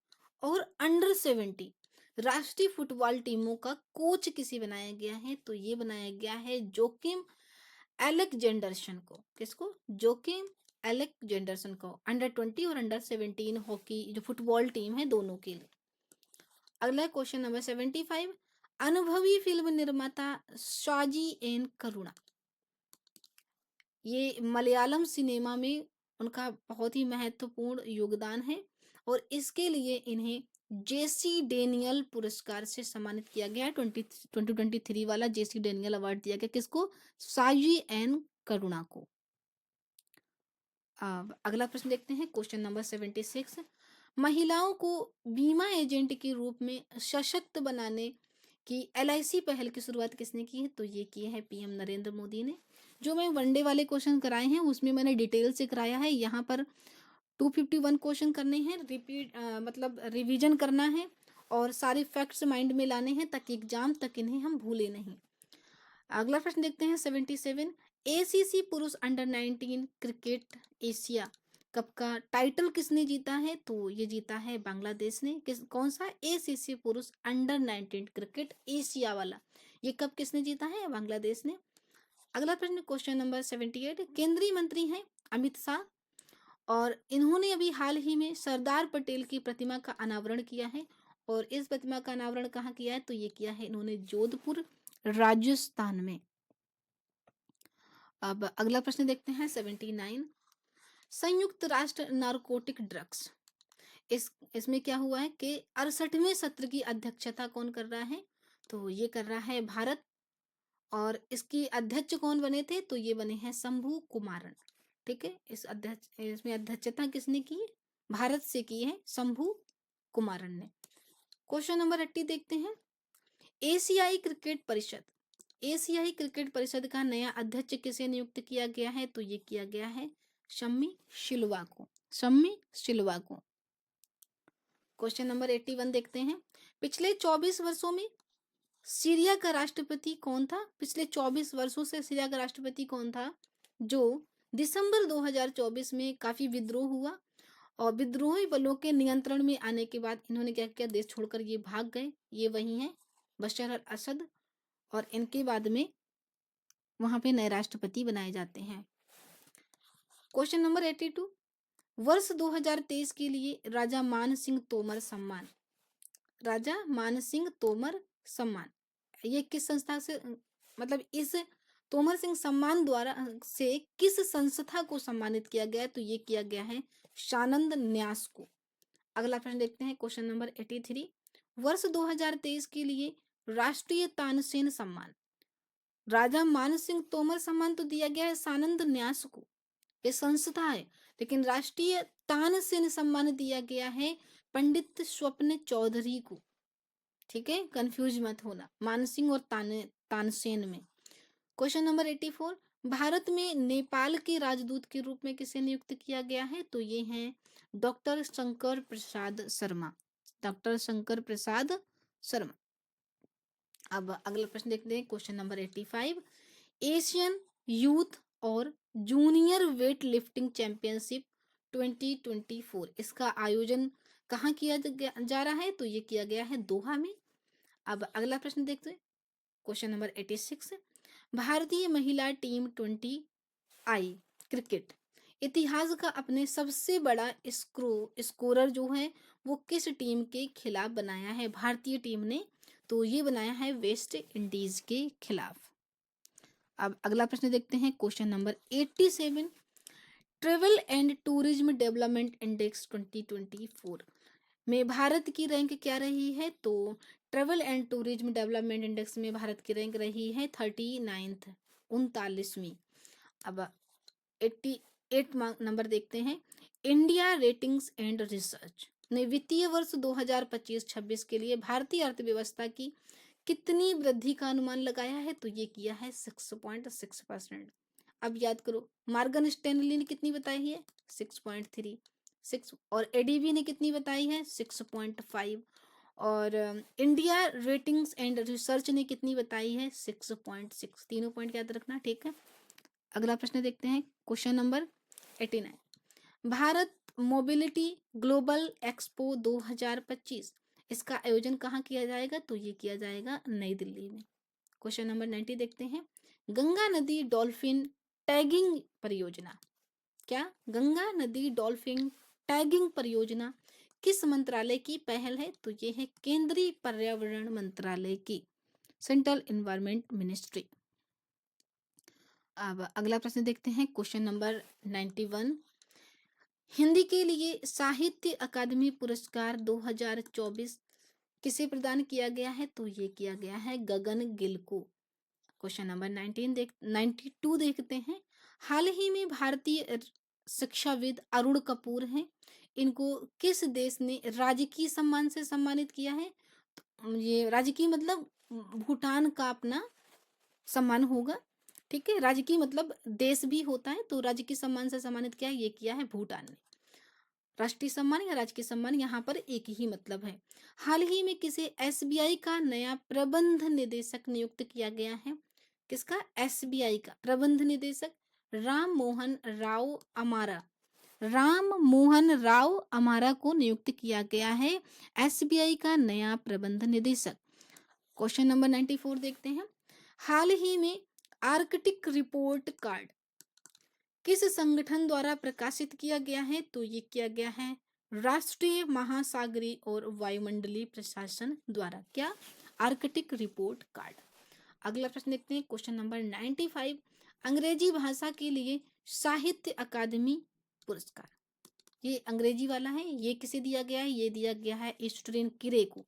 और अंडर 17 राष्ट्रीय फुटबॉल टीमों का कोच किसे बनाया गया है? तो ये बनाया गया है जोकिम एलेक्जेंडरसन को। किसको? जोकिम एलेक्जेंडरसन को। अंडर 20 और अंडर 17 हॉकी जो फुटबॉल टीम है दोनों के लिए। अगला क्वेश्चन नंबर 75। अनुभवी फिल्म निर्माता शाजी एन करुणा, ये मलयालम सिनेमा में उनका बहुत ही महत्वपूर्ण योगदान है और इसके लिए इन्हें जेसी डेनियल पुरस्कार से सम्मानित किया गया है। 2023 वाला जेसी डेनियल अवार्ड दिया गया किसको? साजी एन करुणा को। अब अगला प्रश्न देखते हैं, क्वेश्चन नंबर 76। महिलाओं को बीमा एजेंट के रूप में सशक्त बनाने की एलआईसी पहल की शुरुआत किसने की है? तो ये किए हैं पीएम नरेंद्र मोदी ने। जो मैं वनडे वाले क्वेश्चन कराए हैं उसमें मैंने डिटेल से कराया है। यहाँ पर 251 क्वेश्चन करने हैं, रिपीट मतलब रिवीजन करना है और सारे फैक्ट्स माइंड में लाने हैं ताकि एग्जाम तक इन्हें हम भूले नहीं। अगला प्रश्न देखते हैं 77। एसीसी पुरुष अंडर 19 क्रिकेट एशिया कप का टाइटल किसने जीता है? तो ये जीता है बांग्लादेश ने। कौन सा? एसीसी पुरुष अंडर 19 क्रिकेट एशिया वाला। ये कप किसने जीता है? बांग्लादेश ने। अगला प्रश्न क्वेश्चन नंबर 78। केंद्रीय मंत्री हैं अमित शाह और इन्होंने अभी हाल ही में सरदार पटेल की प्रतिमा का अनावरण किया है और इस प्रतिमा का अनावरण कहाँ किया है? तो ये किया है इन्होंने जोधपुर राजस्थान में। अब अगला प्रश्न देखते हैं 79। संयुक्त राष्ट्र नारकोटिक ड्रग्स, इसमें क्या हुआ है कि 68वें सत्र की अध्यक्षता कौन कर रहा है? तो ये कर रहा है भारत। और इसकी अध्यक्ष कौन बने थे? तो ये बने हैं शंभू कुमारन। ठीक है, इसमें अध्यक्षता किसने की? भारत से की है शंभू कुमारन ने। क्वेश्चन नंबर 80 देखते हैं। एशियाई क्रिकेट परिषद, एशियाई क्रिकेट परिषद का नया अध्यक्ष किसे नियुक्त किया गया है? तो ये किया गया है शम्मी शिलवा को। शम्मी शिलवा को। क्वेश्चन नंबर 81 देखते हैं। पिछले 24 वर्षों में सीरिया का राष्ट्रपति कौन था? पिछले 24 वर्षों से सीरिया का राष्ट्रपति कौन था जो दिसंबर 2024 में काफी विद्रोह हुआ और विद्रोही बलों के नियंत्रण में आने के बाद इन्होंने क्या किया? देश छोड़कर ये भाग गए। ये वही हैं बशर अल असद और इनके बाद में वहां पे नए राष्ट्रपति बनाए जाते हैं। Question number 82। वर्ष 2023 के लिए राजा मान सिंह तोमर सम्मान, राजा मान सिंह तोमर सम्मान, ये किस संस्था से मतलब इस तोमर सिंह सम्मान द्वारा से किस संस्था को सम्मानित किया गया है? तो ये किया गया है शानंद न्यास को। अगला प्रश्न देखते हैं, क्वेश्चन नंबर 83। वर्ष 2023 के लिए राष्ट्रीय तानसेन सम्मान, राजा मान सिंह तोमर सम्मान तो दिया गया है सानंद न्यास को, ये संस्था है। लेकिन राष्ट्रीय तानसेन सम्मान दिया गया है पंडित स्वप्न चौधरी को। ठीक है, कंफ्यूज मत होना मानसिंह और तानसेन में। Question number 84। भारत में नेपाल के राजदूत के रूप में किसे नियुक्त किया गया है? तो ये हैं डॉक्टर शंकर प्रसाद शर्मा। डॉक्टर शंकर प्रसाद शर्मा। अब अगला प्रश्न देखते हैं, क्वेश्चन नंबर 85। एशियन यूथ और जूनियर वेट लिफ्टिंग चैंपियनशिप 2024 इसका आयोजन कहाँ किया जा रहा है? तो ये किया गया है दोहा में। अब अगला प्रश्न देखते हैं, क्वेश्चन नंबर 86। भारतीय महिला टीम 20 क्रिकेट इतिहास का अपने सबसे बड़ा स्कोरर जो है वो किस टीम के खिलाफ बनाया है भारतीय टीम ने? तो ये बनाया है वेस्ट इंडीज के खिलाफ। अब अगला प्रश्न देखते हैं, question number 87। Travel and tourism development index 2024 में भारत की रैंक क्या रही है? तो travel and tourism development index में भारत की रैंक रही है 39th। 39वीं। अब 88 नंबर देखते हैं। इंडिया रेटिंग्स एंड रिसर्च ने वित्तीय वर्ष 2025-26 के लिए भारतीय अर्थव्यवस्था की कितनी वृद्धि का अनुमान लगाया है? तो ये किया है 6.6%। अब याद करो, मॉर्गन स्टैनली ने कितनी बताई है? 6.3। 6 और एडीबी ने कितनी बताई है? 6.5। और इंडिया रेटिंग्स एंड रिसर्च ने कितनी बताई है? 6.6। तीनों पॉइंट याद रखना, ठीक है। अगला प्रश्न देखते हैं, question number 89। Bharat mobility global expo 2025, इसका आयोजन कहाँ किया जाएगा? तो ये किया जाएगा नई दिल्ली में। क्वेश्चन नंबर 90 देखते हैं। गंगा नदी डॉल्फिन टैगिंग परियोजना, क्या गंगा नदी डॉल्फिन टैगिंग परियोजना किस मंत्रालय की पहल है? तो ये है केंद्रीय पर्यावरण मंत्रालय की, सेंट्रल एनवायरमेंट मिनिस्ट्री। अब अगला प्रश्न देखते हैं, क्वेश्चन नंबर 91। हिंदी के लिए साहित्य अकादमी पुरस्कार 2024 किसे प्रदान किया गया है? तो ये किया गया है गगन गिल को। क्वेश्चन नंबर 92 देखते हैं। हाल ही में भारतीय शिक्षाविद अरुण कपूर हैं, इनको किस देश ने राजकीय सम्मान से सम्मानित किया है? तो ये राजकीय मतलब भूटान का अपना सम्मान होगा, ठीक है। राजकीय मतलब देश भी होता है, तो राजकीय सम्मान से सम्मानित किया है, ये किया है भूटान ने। राष्ट्रीय सम्मान या राजकीय सम्मान यहाँ पर एक ही मतलब है। हाल ही में किसे एसबीआई का नया प्रबंध निदेशक नियुक्त किया गया है? किसका? एसबीआई का प्रबंध निदेशक राम मोहन राव अमारा। राम मोहन राव अमारा को नियुक्त किया गया है एसबीआई का नया प्रबंध निदेशक। क्वेश्चन नंबर 94 देखते हैं। हाल ही में आर्कटिक रिपोर्ट कार्ड किस संगठन द्वारा प्रकाशित किया गया है? तो ये किया गया है राष्ट्रीय महासागरीय और वायुमंडलीय प्रशासन द्वारा। क्या? Arctic report card. अगला प्रश्न देखते हैं, क्वेश्चन नंबर 95। अंग्रेजी भाषा के लिए साहित्य अकादमी पुरस्कार, ये अंग्रेजी वाला है, ये किसे दिया गया है? ये दिया गया है ईस्टरिन किरे को।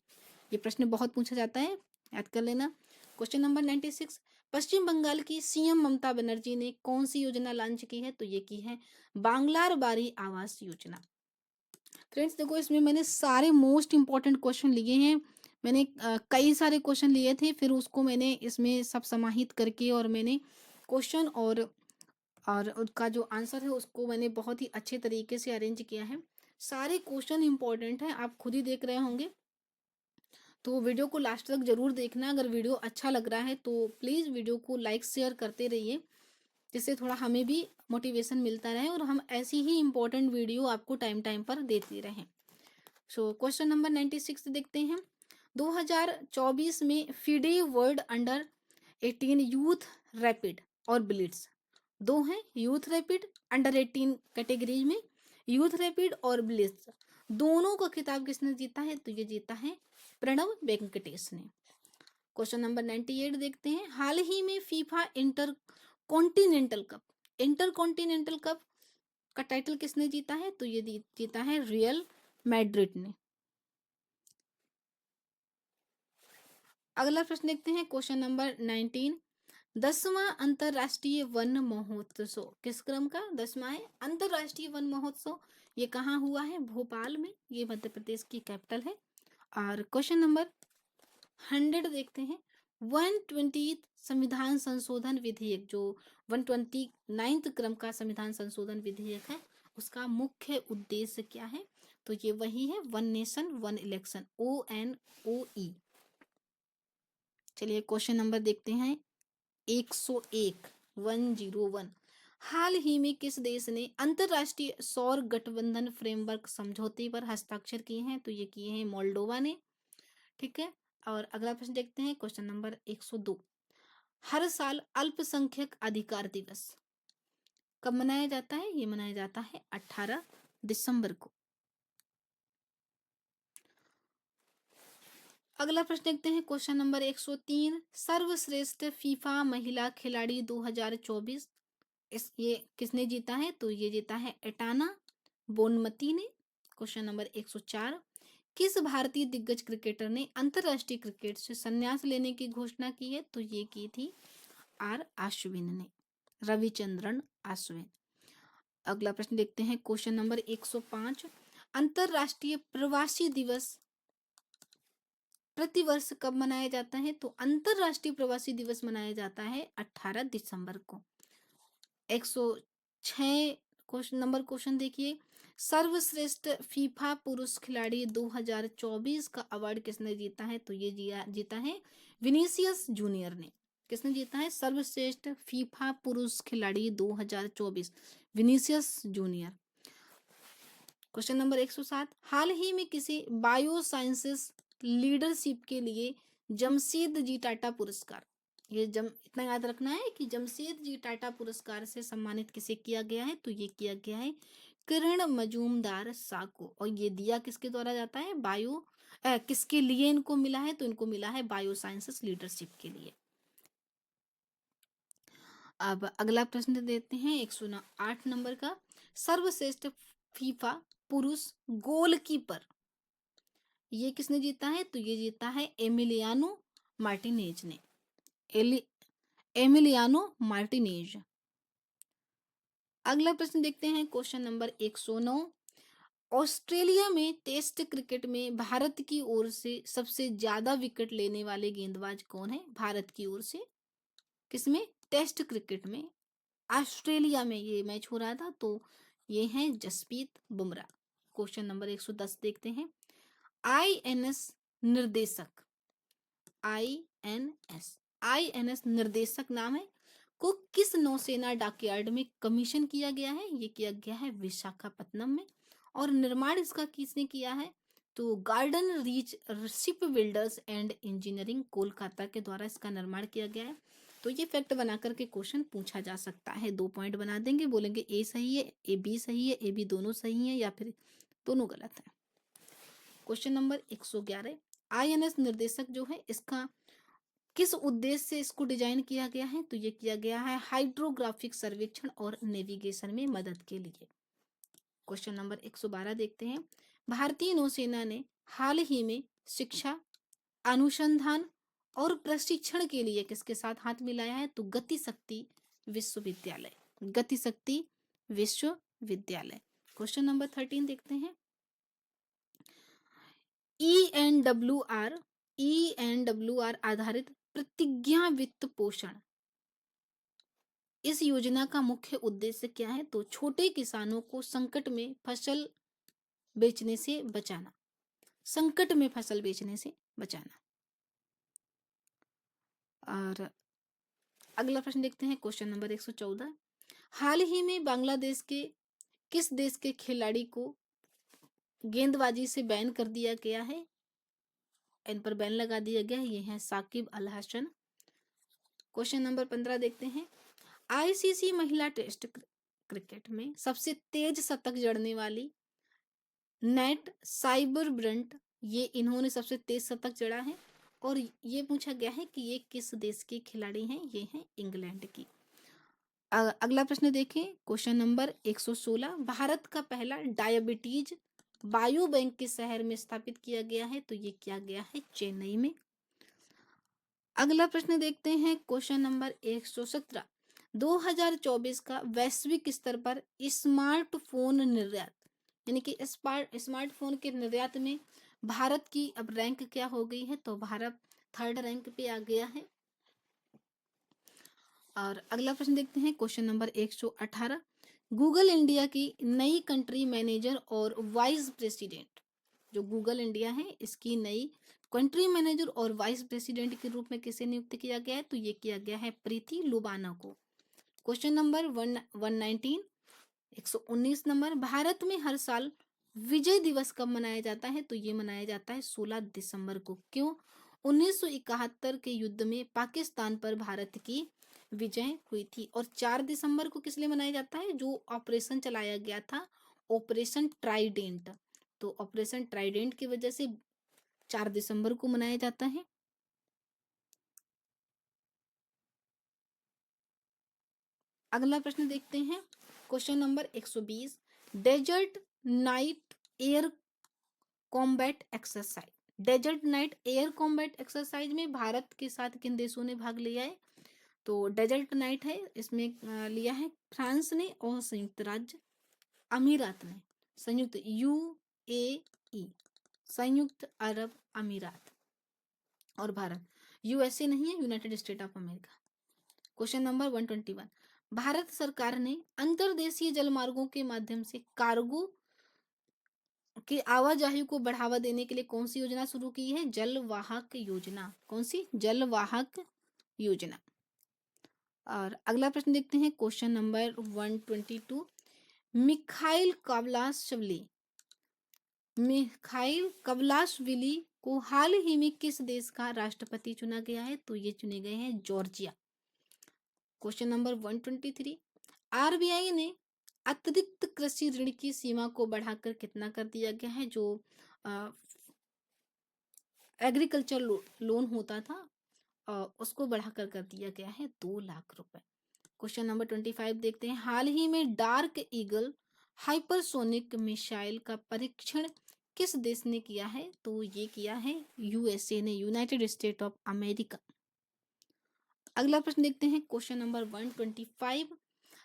ये प्रश्न बहुत पूछा जाता है, याद कर लेना। Question number 96। पश्चिम बंगाल की सीएम ममता बनर्जी ने कौन सी योजना लॉन्च की है? तो ये की है बांग्लार बारी आवास योजना। फ्रेंड्स देखो, इसमें मैंने सारे मोस्ट इंपॉर्टेंट क्वेश्चन लिए हैं। मैंने कई सारे क्वेश्चन लिए थे, फिर उसको मैंने इसमें सब समाहित करके और मैंने क्वेश्चन और उसका जो आंसर है उसको मैंने बहुत ही अच्छे तरीके से अरेंज किया है। सारे क्वेश्चन इंपॉर्टेंट हैं, आप खुद ही देख रहे होंगे, तो वीडियो को लास्ट तक जरूर देखना। अगर वीडियो अच्छा लग रहा है तो प्लीज़ वीडियो को लाइक शेयर करते रहिए, जिससे थोड़ा हमें भी मोटिवेशन मिलता रहे और हम ऐसी ही इम्पोर्टेंट वीडियो आपको टाइम टाइम पर देते रहें। सो क्वेश्चन नंबर 96 देखते हैं। 2024 में FIDE world under 18 youth rapid और ब्लिट्स, दो हैं यूथ रैपिड अंडर 18 कैटेगरीज में, यूथ रैपिड और ब्लिट्स दोनों का खिताब किसने जीता है? तो ये जीता है प्रणव वेंकटेश ने। क्वेश्चन नंबर 98 देखते हैं। हाल ही में फीफा इंटर कॉन्टिनेंटल कप का टाइटल किसने जीता है? तो ये जीता है रियल मैड्रिड ने। अगला प्रश्न देखते हैं, क्वेश्चन नंबर 19। 10वां अंतरराष्ट्रीय वन महोत्सव किस क्रम का? 10वां है अंतरराष्ट्रीय वन महोत्सव, ये कहाँ हुआ है? भोपाल में, ये मध्य प्रदेश की कैपिटल है। और क्वेश्चन नंबर 100 देखते हैं। 120 संविधान संशोधन विधेयक, जो 129 क्रम का संविधान संशोधन विधेयक है, उसका मुख्य उद्देश्य क्या है? तो ये वही है one nation one election, ONOE। चलिए क्वेश्चन नंबर देखते हैं 101। हाल ही में किस देश ने अंतरराष्ट्रीय सौर गठबंधन फ्रेमवर्क समझौते पर हस्ताक्षर किए हैं? तो ये किए हैं मोल्डोवा ने, ठीक है। और अगला प्रश्न देखते हैं, क्वेश्चन नंबर 102। हर साल अल्पसंख्यक अधिकार दिवस कब मनाया जाता है? ये मनाया जाता है 18 दिसंबर को। अगला प्रश्न देखते हैं, क्वेश्चन नंबर 103। सर्वश्रेष्ठ फीफा महिला खिलाड़ी 2024, ये किसने जीता है? तो ये जीता है एटाना बोनमती ने। Question number 104। किस भारतीय दिग्गज क्रिकेटर ने अंतरराष्ट्रीय क्रिकेट से संन्यास लेने की घोषणा की है? तो ये की थी आर आश्विन ने, रविचंद्रन आश्विन। अगला प्रश्न देखते हैं, क्वेश्चन नंबर 105। अंतरराष्ट्रीय प्रवासी दिवस प्रतिवर्ष कब मनाया जाता है? तो अंतरराष्ट्रीय प्रवासी दिवस मनाया जाता है 18 दिसंबर को। 106 क्वेश्चन नंबर क्वेश्चन देखिए, सर्वश्रेष्ठ फीफा पुरुष खिलाड़ी 2024 का अवार्ड किसने जीता है? तो ये जीता है विनीसियस जूनियर ने। किसने जीता है? सर्वश्रेष्ठ फीफा पुरुष खिलाड़ी 2024, विनीसियस जूनियर। क्वेश्चन नंबर 107, हाल ही में किसी बायो साइंसेस लीडरशिप के लिए जमशेद जी टाटा पुरस्कार, ये इतना याद रखना है कि जमशेद जी टाटा पुरस्कार से सम्मानित किसे किया गया है? तो ये किया गया है किरण मजूमदार शाह को। और ये दिया किसके द्वारा जाता है? किसके लिए इनको मिला है? तो इनको मिला है बायो साइंसेस लीडरशिप के लिए। अब अगला प्रश्न देते हैं 108 नंबर का, सर्वश्रेष्ठ फीफा पुरुष गोलकीपर ये किसने जीता है? तो ये जीता है एमिलियानो मार्टिनेज ने। Emiliano Martinez. अगला प्रश्न देखते हैं, क्वेश्चन नंबर 109। ऑस्ट्रेलिया में टेस्ट क्रिकेट में भारत की ओर से सबसे ज्यादा विकेट लेने वाले गेंदबाज कौन है? भारत की ओर से किसमें? टेस्ट क्रिकेट में ऑस्ट्रेलिया में ये मैच हो रहा था, तो ये है जसप्रीत बुमराह। क्वेश्चन नंबर 110 देखते हैं, आईएनएस निर्देशक, आईएनएस निर्देशक नाम है को किस नौसेना डॉकयार्ड में कमीशन किया गया है? ये किया गया है विशाखापत्तनम में। और निर्माण इसका किसने किया है? तो garden reach ship builders and engineering Kolkata के द्वारा इसका निर्माण किया गया है। तो ये फैक्ट बना करके क्वेश्चन पूछा जा सकता है। 2 पॉइंट बना देंगे, बोलेंगे ए सही है, ए बी सही है, ए बी दोनों सही है या फिर दोनों गलत है। क्वेश्चन नंबर 111, आईएनएस निर्देशक जो है इसका किस उद्देश्य से इसको डिजाइन किया गया है? तो ये किया गया है हाइड्रोग्राफिक सर्वेक्षण और नेविगेशन में मदद के लिए। क्वेश्चन नंबर 112 देखते हैं, भारतीय नौसेना ने हाल ही में शिक्षा, अनुसंधान और प्रशिक्षण के लिए किसके साथ हाथ मिलाया है? तो गति शक्ति विश्वविद्यालय, गति शक्ति विश्वविद्यालय। क्वेश्चन नंबर 13 देखते हैं, ई एन डब्ल्यू आर आधारित प्रतिज्ञा वित्त पोषण इस योजना का मुख्य उद्देश्य क्या है? तो छोटे किसानों को संकट में फसल बेचने से बचाना, संकट में फसल बेचने से बचाना। और अगला प्रश्न देखते हैं, क्वेश्चन नंबर 114, हाल ही में बांग्लादेश के किस देश के खिलाड़ी को गेंदबाजी से बैन कर दिया गया है? इन पर बैन लगा दिया गया है, ये है साकिब अल हसन। क्वेश्चन नंबर 15 देखते हैं, आईसीसी महिला टेस्ट क्रिकेट में सबसे तेज शतक जड़ने वाली नेट साइबर ब्रंट, ये इन्होंने सबसे तेज शतक जड़ा है। और ये पूछा गया है कि ये किस देश के खिलाड़ी हैं? ये हैं इंग्लैंड की। अगला प्रश्न देखें, क्वेश्चन नंबर 116, भारत का पहला डायबिटीज बायो बैंक किस शहर में स्थापित किया गया है? तो ये किया गया है चेन्नई में। अगला प्रश्न देखते हैं, क्वेश्चन नंबर 117, 2024 का वैश्विक स्तर पर स्मार्टफोन निर्यात, यानी कि स्मार्टफोन के निर्यात में भारत की अब रैंक क्या हो गई है? तो भारत 3rd रैंक पे आ गया है। और अगला प्रश्न देखते हैं, क्वेश्चन नंबर 118, गूगल इंडिया की नई कंट्री मैनेजर और वाइस प्रेसिडेंट, जो गूगल इंडिया है इसकी नई कंट्री मैनेजर और वाइस प्रेसिडेंट के रूप में किसे नियुक्त किया गया है? तो ये किया गया है प्रीति लुबाना को। क्वेश्चन नंबर 119, 119 नंबर, भारत में हर साल विजय दिवस कब मनाया जाता है? तो ये मनाया जाता है 16 दिसंबर को। क्यों? 1971 के युद्ध में पाकिस्तान पर भारत की विजय हुई थी। और 4 दिसंबर को किस लिए मनाया जाता है? जो ऑपरेशन चलाया गया था, ऑपरेशन ट्राइडेंट। तो ऑपरेशन ट्राइडेंट की वजह से 4 दिसंबर को मनाया जाता है। अगला प्रश्न देखते हैं, question number 120, desert knight air combat exercise, desert knight air combat exercise में भारत के साथ किन देशों ने भाग लिया है? तो डेजर्ट नाइट है, इसमें लिया है फ्रांस ने और संयुक्त राज्य अमीरात ने, संयुक्त UAE, संयुक्त अरब अमीरात, और भारत, यूएसए नहीं है, United state of America. Question number 121, Bharat सरकार ने अंतर्देशीय जलमार्गों के माध्यम से कार्गो की आवाजाही को बढ़ावा देने के लिए कौन सी योजना शुरू की है? जलवाहक योजना। कौन सी? जलवाहक योजना। और अगला प्रश्न देखते हैं, क्वेश्चन नंबर 122, मिखाइल कावलाशविली, मिखाइल कवलाशविली को हाल ही में किस देश का राष्ट्रपति चुना गया है? तो ये चुने गए हैं जॉर्जिया। क्वेश्चन नंबर 123, आरबीआई ने अतिरिक्त कृषि ऋण की सीमा को बढ़ाकर कितना कर दिया गया है? जो एग्रीकल्चर लोन होता था उसको बढ़ाकर कर दिया गया है 2 लाख रुपए। क्वेश्चन नंबर 25 देखते हैं, हाल ही में डार्क ईगल हाइपरसोनिक मिसाइल का परीक्षण किस देश ने किया है? तो ये किया है यूएसए ने, यूनाइटेड स्टेट ऑफ अमेरिका। अगला प्रश्न देखते हैं, क्वेश्चन नंबर 125,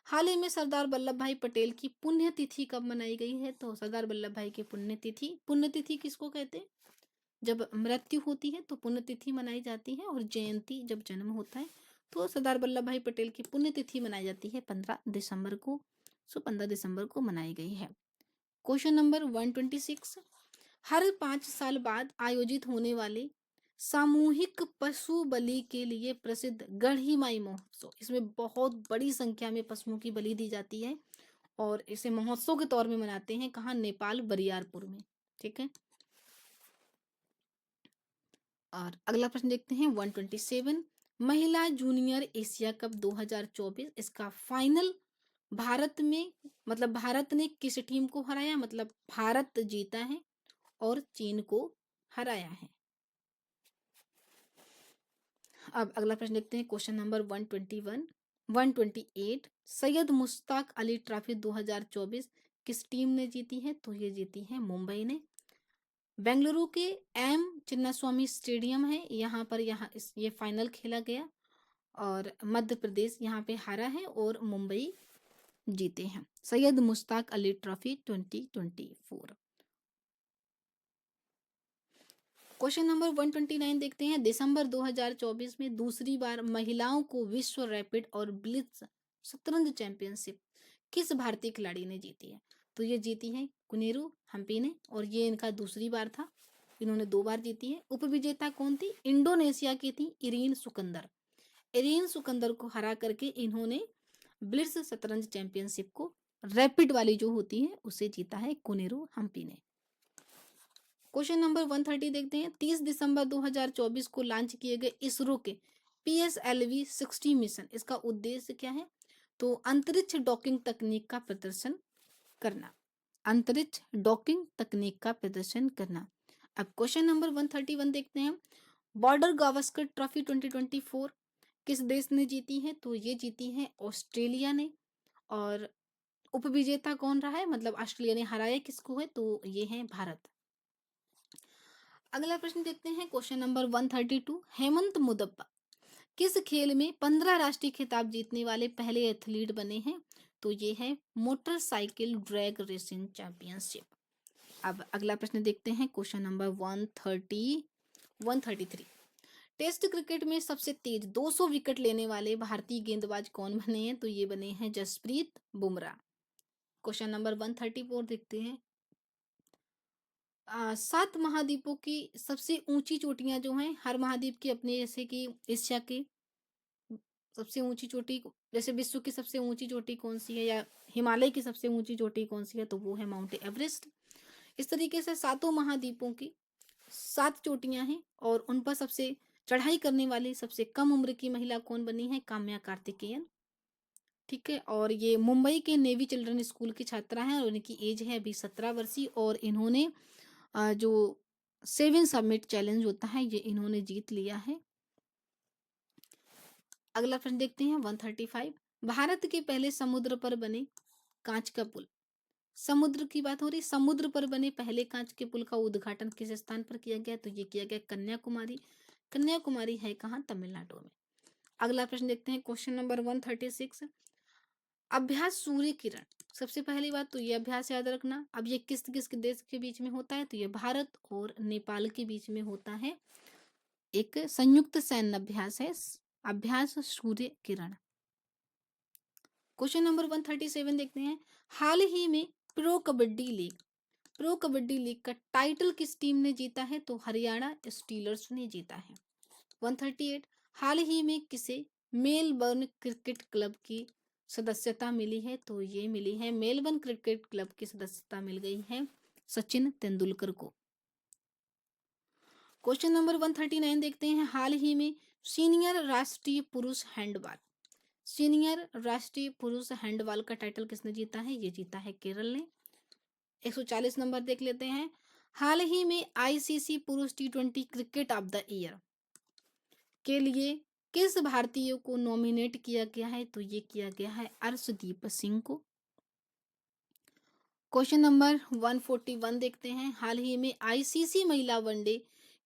हाल ही में सरदार वल्लभ भाई पटेल की पुण्यतिथि कब मनाई गई है? तो सरदार वल्लभ भाई की पुण्यतिथि, पुण्यतिथि किसको कहते हैं? जब मृत्यु होती है तो पुण्यतिथि मनाई जाती है, और जयंती जब जन्म होता है तो सरदार वल्लभ भाई पटेल की पुण्यतिथि मनाई जाती है 15 दिसंबर को। 15 दिसंबर को मनाई गई है। क्वेश्चन नंबर 126, हर 5 साल बाद आयोजित होने वाले सामूहिक पशु बलि के लिए प्रसिद्ध गढ़ीमाई महोत्सव, इसमें बहुत बड़ी संख्या में पशुओं की बलि दी जाती है और इसे महोत्सव के तौर में मनाते हैं। कहाँ? नेपाल, बरियारपुर में। ठीक है। और अगला प्रश्न देखते हैं 127, महिला जूनियर एशिया कप 2024, इसका फाइनल भारत में, मतलब भारत ने किस टीम को हराया? मतलब भारत जीता है और चीन को हराया है। अब अगला प्रश्न देखते हैं, question number 121 128, Syed Mushtaq Ali trophy 2024 किस टीम ने जीती है? तो ये जीती है मुंबई ने। बेंगलुरु के एम चिन्नास्वामी स्टेडियम है, यहाँ पर ये फाइनल खेला गया और मध्य प्रदेश यहाँ पे हारा है और मुंबई जीते हैं। Syed Mushtaq Ali trophy 2024। Question number 129 देखते हैं, दिसंबर 2024 में दूसरी बार महिलाओं को विश्व रैपिड और ब्लिट्ज शतरंज चैंपियनशिप किस भारतीय खिलाड़ी ने जीती है? तो ये जीती है कुनेरू हम्पी ने, और ये इनका दूसरी बार था, इन्होंने 2 बार जीती है। उपविजेता कौन थी? इंडोनेशिया की थी इरीन सुकंदर। इरीन सुकंदर को हरा करके इन्होंने ब्लिट्ज शतरंज चैंपियनशिप को, रैपिड वाली जो होती है, उसे जीता है कुनेरू हम्पी ने। क्वेश्चन नंबर 130 देखते हैं, 30 दिसंबर 2024 को लॉन्च किए गए इसरो के PSLV-60 मिशन, इसका उद्देश्य क्या है? तो अंतरिक्ष डॉकिंग तकनीक का प्रदर्शन करना, अंतरिक्ष डॉकिंग तकनीक का प्रदर्शन करना। अब क्वेश्चन नंबर 131 देखते हैं, बॉर्डर गावस्कर ट्रॉफी 2024 किस देश ने जीती है? तो ये जीती है ऑस्ट्रेलिया ने, और उपविजेता कौन रहा है? मतलब ऑस्ट्रेलिया ने हराया किसको है? तो ये है भारत। अगला प्रश्न देखते हैं, क्वेश्चन नंबर 132, हेमंत मुदप्पा किस खेल में 15 राष्ट्रीय खिताब जीतने वाले पहले एथलीट बने हैं? तो ये है मोटरसाइकिल ड्रैग रेसिंग चैंपियनशिप। अब अगला प्रश्न देखते हैं, क्वेश्चन नंबर 133, टेस्ट क्रिकेट में सबसे तेज 200 विकेट लेने वाले भारतीय गेंदबाज कौन बने हैं? तो ये बने हैं जसप्रीत बुमराह। क्वेश्चन नंबर 134 देखते हैं, 7 महाद्वीपों की सबसे ऊंची चोटियां जो हैं, हर महाद्वीप की अपने, जैसे कि एशिया की सबसे ऊंची चोटी, जैसे विश्व की सबसे ऊंची चोटी कौन सी है, या हिमालय की सबसे ऊंची चोटी कौन सी है? तो वो है माउंट एवरेस्ट। इस तरीके से 7 महाद्वीपों की 7 चोटियां हैं, और उन पर सबसे चढ़ाई करने वाली सबसे कम उम्र की महिला कौन बनी है? काम्या कार्तिकेयन। ठीक है, और ये मुंबई के नेवी चिल्ड्रन स्कूल की छात्रा हैं, और इनकी एज है अभी 17 वर्षीय, और इन्होंने जो 7 समिट चैलेंज होता है, ये इन्होंने जीत लिया है। अगला प्रश्न देखते हैं 135, भारत के पहले समुद्र पर बने कांच का पुल, समुद्र की बात हो रही, समुद्र पर बने पहले कांच के पुल का उद्घाटन किस स्थान पर किया गया? तो ये किया गया कन्याकुमारी। कन्याकुमारी है कहाँ? तमिलनाडु में। अगला प्रश्न देखते हैं, क्वेश्चन नंबर 136। अभ्यास सूर्य किरण। सबसे पहली बात तो ये अभ्यास याद रखना। अब ये किस किस देश के बीच में होता है, तो ये भारत और नेपाल के बीच में होता है। एक संयुक्त सैन्य अभ्यास है, अभ्यास सूर्य किरण। क्वेश्चन नंबर 137 देखते हैं, हाल ही में प्रो कबड्डी लीग का टाइटल किस टीम ने जीता है, तो हरियाणा स्टीलर्स ने जीता है। 138, हाल ही में किसे मेलबर्न क्रिकेट क्लब की सदस्यता मिली है, तो ये मिली है मेलबर्न क्रिकेट क्लब की सदस्यता मिल गई है सचिन तेंदुलकर को। क्वेश्चन नंबर 139 देखते हैं, हाल ही में सीनियर राष्ट्रीय पुरुष हैंडबॉल का टाइटल किसने जीता है, ये जीता है केरल ने। 140 नंबर देख लेते हैं, हाल ही में आईसीसी पुरुष T20 cricket of the year के लिए किस भारतीय को नॉमिनेट किया गया है, तो ये किया गया है अर्शदीप सिंह को। क्वेश्चन नंबर 141 देखते हैं, हाल ही में आईसीसी महिला one day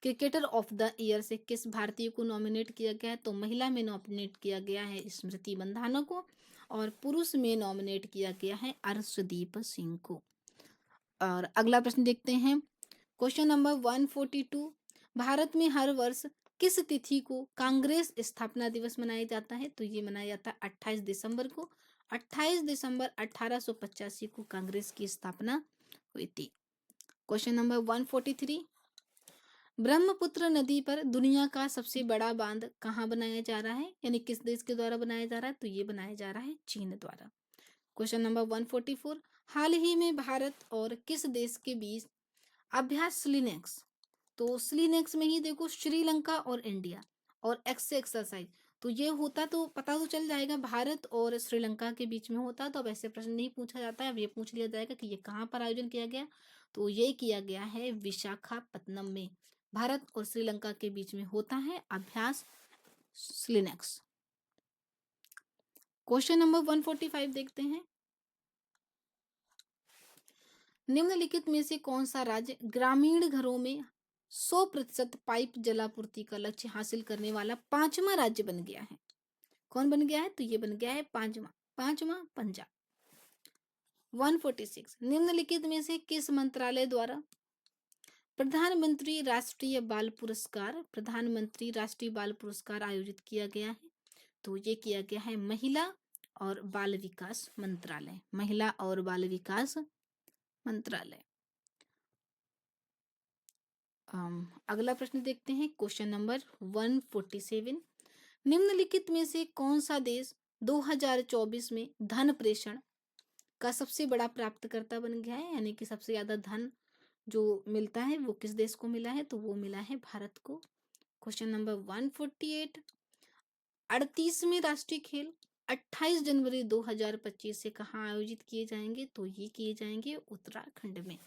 cricketer of the year से किस भारतीय को नॉमिनेट किया गया है, तो महिला में नॉमिनेट किया गया है स्मृति मंधाना को, और पुरुष में नॉमिनेट किया गया है अर्शदीप सिंह को। और अगला प्रश्न देखते हैं, क्वेश्चन नंबर 142, भारत में हर वर्ष किस तिथि को कांग्रेस स्थापना दिवस मनाया जाता है, तो ये मनाया जाता है 28 दिसंबर को। 28 दिसंबर 1885 को कांग्रेस की स्थापना हुई थी। क्वेश्चन नंबर 143, ब्रह्मपुत्र नदी पर दुनिया का सबसे बड़ा बांध कहाँ बनाया जा रहा है, यानी किस देश के द्वारा बनाया जा रहा है, तो ये बनाया जा रहा है चीन द्वारा। क्वेश्चन नंबर 144, हाल ही में भारत और किस देश के बीच अभ्यास स्लिनेक्स, तो स्लिनेक्स में ही देखो श्रीलंका और इंडिया, और एक्स एक्सरसाइज, तो ये होता तो पता तो चल जाएगा भारत और श्रीलंका के बीच में होता, तो अब ऐसे प्रश्न नहीं पूछा जाता है। अब ये पूछ लिया जाएगा कि ये कहाँ पर आयोजन किया गया, तो ये किया गया है विशाखापत्तनम में। भारत और श्रीलंका के बीच में होता है अभ्यास स्लिनेक्स। क्वेश्चन नंबर 145 देखते हैं, निम्नलिखित में से कौन सा राज्य ग्रामीण घरों में 100% पाइप जलापूर्ति का लक्ष्य हासिल करने वाला पांचवा राज्य बन गया है? कौन बन गया है, तो ये बन गया है पांचवा पंजाब। 146, निम्नलिखित में से किस मंत्रालय द्वारा प्रधानमंत्री राष्ट्रीय बाल पुरस्कार आयोजित किया गया है, तो ये किया गया है महिला और बाल विकास मंत्रालय। अगला प्रश्न देखते हैं, क्वेश्चन नंबर 147, निम्नलिखित में से कौन सा देश 2024 में धन प्रेषण का सबसे बड़ा प्राप्तकर्ता बन गया है, यानी कि सबसे ज्यादा धन जो मिलता है वो किस देश को मिला है, तो वो मिला है भारत को। क्वेश्चन नंबर 148, 38वें राष्ट्रीय खेल 28 जनवरी 2025 से कहाँ आयोजित किए जाएंगे, तो ये किए जाएंगे उत्तराखंड में।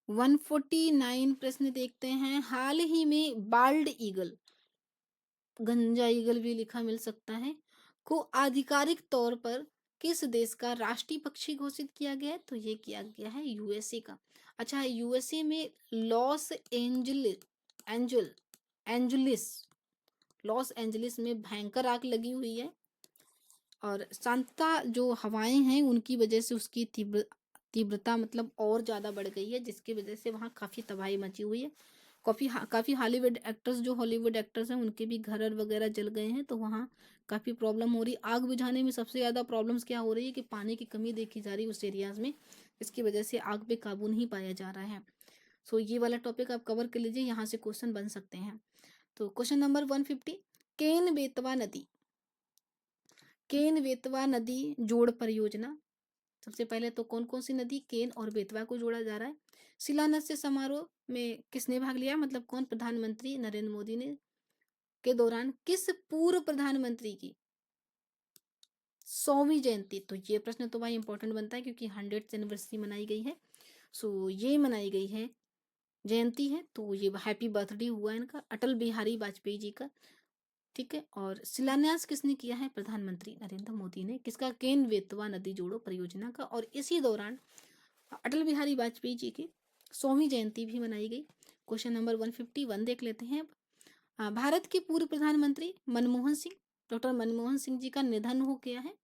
149 प्रश्न देखते हैं, हाल ही में बाल्ड ईगल, गंजा ईगल भी लिखा मिल सकता है, को आधिकारिक तौर पर किस देश का राष्ट्रीय पक्षी घोषित किया गया है, तो ये किया गया है यूएसए का। अच्छा, यूएसए में लॉस एंजलिस में भयंकर आग लगी हुई है, और शांता जो हवाएं हैं उनकी वजह से उसकी तीव्रता मतलब और ज़्यादा बढ़ गई है, जिसकी वजह से वहाँ काफ़ी तबाही मची हुई है। काफ़ी हॉलीवुड एक्टर्स हैं उनके भी घर वगैरह जल गए हैं, तो वहाँ काफ़ी प्रॉब्लम हो रही। आग बुझाने में सबसे ज़्यादा प्रॉब्लम्स क्या हो रही है कि पानी की कमी देखी जा रही है उस एरियाज में, इसकी वजह से आग पे काबू नहीं पाया जा रहा है। सो ये वाला टॉपिक आप कवर कर लीजिए, यहाँ से क्वेश्चन बन सकते हैं। तो क्वेश्चन नंबर 150, केन बेतवा नदी जोड़ परियोजना, सबसे पहले तो कौन कौन सी नदी केन और बेतवा को जोड़ा जा रहा है। शिलान्यास समारोह में किसने भाग लिया, मतलब कौन, प्रधानमंत्री नरेंद्र मोदी ने, के दौरान किस पूर्व प्रधानमंत्री की 100वीं जयंती, तो ये प्रश्न तो भाई इंपॉर्टेंट बनता है क्योंकि 100th एनिवर्सरी मनाई गई है। सो ये मनाई गई है जयंती है, तो ये हैप्पी बर्थडे हुआ इनका, अटल बिहारी वाजपेयी जी का। ठीक है, और शिलान्यास किसने किया है, प्रधानमंत्री नरेंद्र मोदी ने, किसका, केन बेतवा नदी जोड़ो परियोजना का। और इसी दौरान अटल बिहारी वाजपेयी जी की 100वीं जयंती भी मनाई गई। क्वेश्चन नंबर 151 देख लेते हैं। भारत के पूर्व प्रधानमंत्री मनमोहन सिंह, डॉक्टर मनमोहन सिंह जी का निधन हो गया है।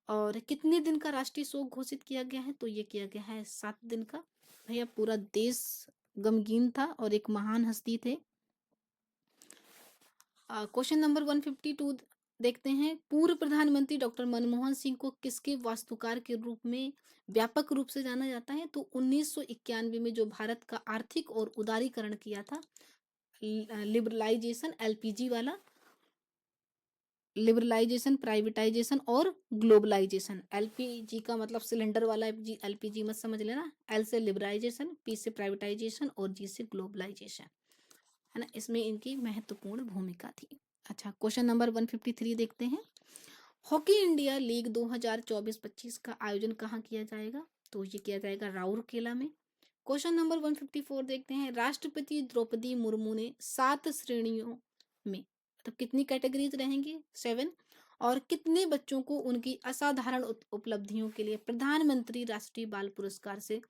और कितने दिन का राष्ट्रीय शोक घोषित किया गया है? तो ये किया गया है 7 दिन का। भैया पूरा देश गमगीन था और एक महान हस्ती थे। क्वेश्चन नंबर 152 देखते हैं। पूर्व प्रधानमंत्री डॉक्टर मनमोहन सिंह को किसके वास्तुकार के रूप में व्यापक रूप से जाना जाता है? तो 1991 में जो भारत का आर्थिक और उदारीकरण किया था, लिबरलाइजेशन, एलपीजी वाला, लिबरलाइजेशन, प्राइवेटाइजेशन और ग्लोबलाइजेशन। एलपीजी का मतलब सिलेंडर वाला एलपीजी मत समझ लेना। एल से लिबरलाइजेशन, पी से प्राइवेटाइजेशन और जी से ग्लोबलाइजेशन, है ना। इसमें इनकी महत्वपूर्ण भूमिका थी। अच्छा, क्वेश्चन नंबर 153 देखते हैं। हॉकी इंडिया लीग 2024-25 का आयोजन कहाँ किया जाएगा? तो ये किया जाएगा राउरकेला में। क्वेश्चन नंबर 154 देखते हैं। राष्ट्रपति द्रौपदी मुर्मू ने 7 श्रेणियों में, मतलब कितनी कैटेगरीज रहेंगी? 7। और कितने बच्चों को उनकी असाधारण उपलब्धियों के लिए प्रधानमंत्री राष्ट्रीय बाल पुरस्कार से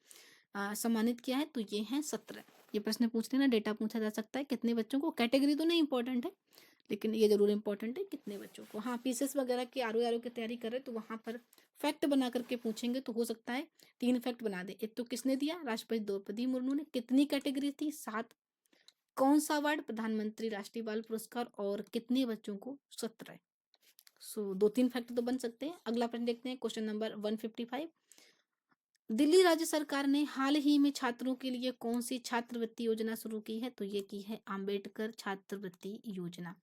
सम्मानित किया है? तो ये हैं 17। ये प्रश्न पूछते ना, डेटा पूछा जा सकता है कितने बच्चों को। कैटेगरी तो नहीं इंपॉर्टेंट है, लेकिन ये जरूर इंपॉर्टेंट है कितने बच्चों को। हाँ, पीसेस वगैरह की आर की तैयारी कर रहे तो वहां पर फैक्ट बना करके पूछेंगे तो हो सकता है 3 फैक्ट बना दे। एक तो किसने दिया? राष्ट्रपति द्रौपदी मुर्मू ने। कितनी कैटेगरी थी? 7। कौन सा अवार्ड? प्रधानमंत्री राष्ट्रीय बाल पुरस्कार। और कितने बच्चों को? 17। सो 2-3 फैक्ट तो बन सकते हैं। अगला प्रश्न देखते हैं, क्वेश्चन नंबर 155। दिल्ली राज्य सरकार ने हाल ही में छात्रों के लिए कौन सी छात्रवृत्ति योजना शुरू की है? तो ये की है आम्बेडकर छात्रवृत्ति योजना।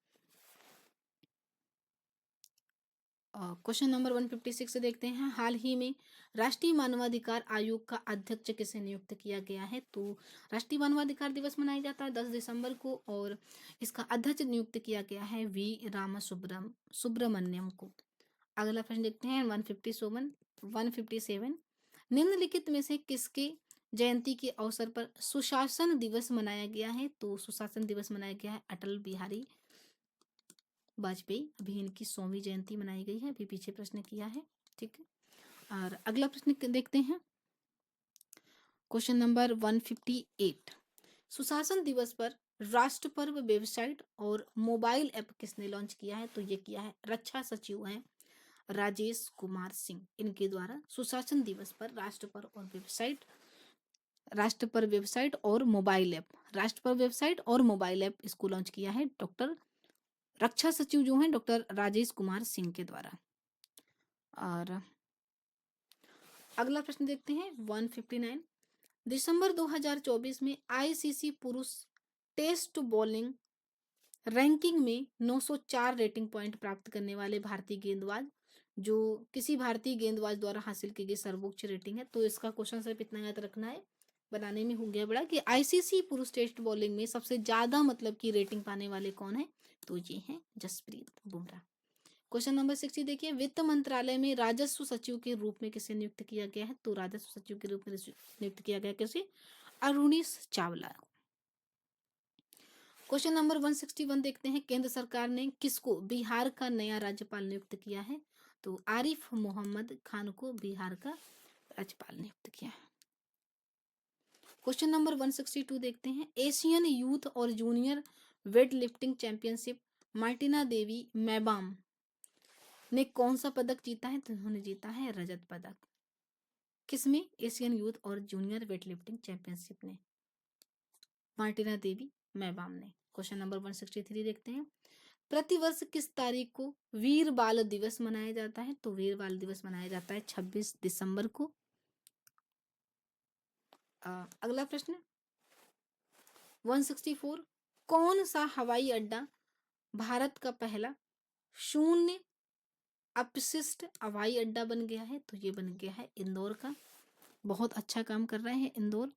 क्वेश्चन नंबर 156 से देखते हैं। हाल ही में राष्ट्रीय मानवाधिकार आयोग का अध्यक्ष किसे नियुक्त किया गया है? तो राष्ट्रीय मानवाधिकार दिवस मनाया जाता है 10 दिसंबर को और इसका अध्यक्ष नियुक्त किया गया है वी सुब्रमण्यम को। अगला प्रश्न देखते हैं 157। निम्नलिखित में से किसके जयंती के अवसर पर सुशासन दिवस मनाया गया है? तो सुशासन दिवस मनाया गया है अटल बिहारी वाजपेयी। अभी इनकी 100वीं जयंती मनाई गई है, अभी पीछे प्रश्न किया है। ठीक है, और अगला प्रश्न देखते हैं, क्वेश्चन नंबर 158। सुशासन दिवस पर राष्ट्र पर्व वेबसाइट और मोबाइल ऐप किसने लॉन्च किया है? तो ये किया है रक्षा सचिव हैं राजेश कुमार सिंह। इनके द्वारा सुशासन दिवस पर राष्ट्र पर्व वेबसाइट और मोबाइल ऐप, राष्ट्र पर्व वेबसाइट और मोबाइल ऐप इसको लॉन्च किया है डॉक्टर रक्षा सचिव जो हैं डॉक्टर राजेश कुमार सिंह के द्वारा। और अगला प्रश्न देखते हैं 159। दिसंबर 2024 में आईसीसी पुरुष टेस्ट बॉलिंग रैंकिंग में 904 रेटिंग पॉइंट प्राप्त करने वाले भारतीय गेंदबाज, जो किसी भारतीय गेंदबाज द्वारा हासिल की गई सर्वोच्च रेटिंग है। तो इसका क्वेश्चन सिर्फ इतना याद रखना है, बनाने में हो गया बड़ा, कि आईसीसी पुरुष टेस्ट बॉलिंग में सबसे ज्यादा मतलब की रेटिंग पाने वाले कौन है? तो ये हैं जसप्रीत बुमराह। क्वेश्चन नंबर 60 देखिए। वित्त मंत्रालय में राजस्व सचिव के रूप में किसे नियुक्त किया गया है? तो राजस्व सचिव के रूप में नियुक्त किया गया किसे? अरुणीश चावला। क्वेश्चन नंबर 161 देखते हैं। केंद्र सरकार ने किसको बिहार का नया राज्यपाल नियुक्त किया है? तो आरिफ मोहम्मद खान को बिहार का राज्यपाल नियुक्त किया है। क्वेश्चन नंबर 162 देखते हैं। एशियन यूथ और junior weight lifting championship Martina Devi Maibam ने कौन सा पदक जीता है? तो उन्होंने जीता है रजत पदक। किसमें? एशियन यूथ और जूनियर वेट लिफ्टिंग चैंपियनशिप ने, मार्टिना देवी मैबाम ने। क्वेश्चन नंबर 163 देखते हैं। प्रतिवर्ष किस तारीख को वीर बाल दिवस मनाया जाता है? तो वीर बाल दिवस मनाया जाता है 26 दिसंबर को। अगला प्रश्न 164। कौन सा हवाई अड्डा भारत का पहला शून्य अपशिष्ट हवाई अड्डा बन गया है? तो ये बन गया है इंदौर का। बहुत अच्छा काम कर रहे हैं इंदौर।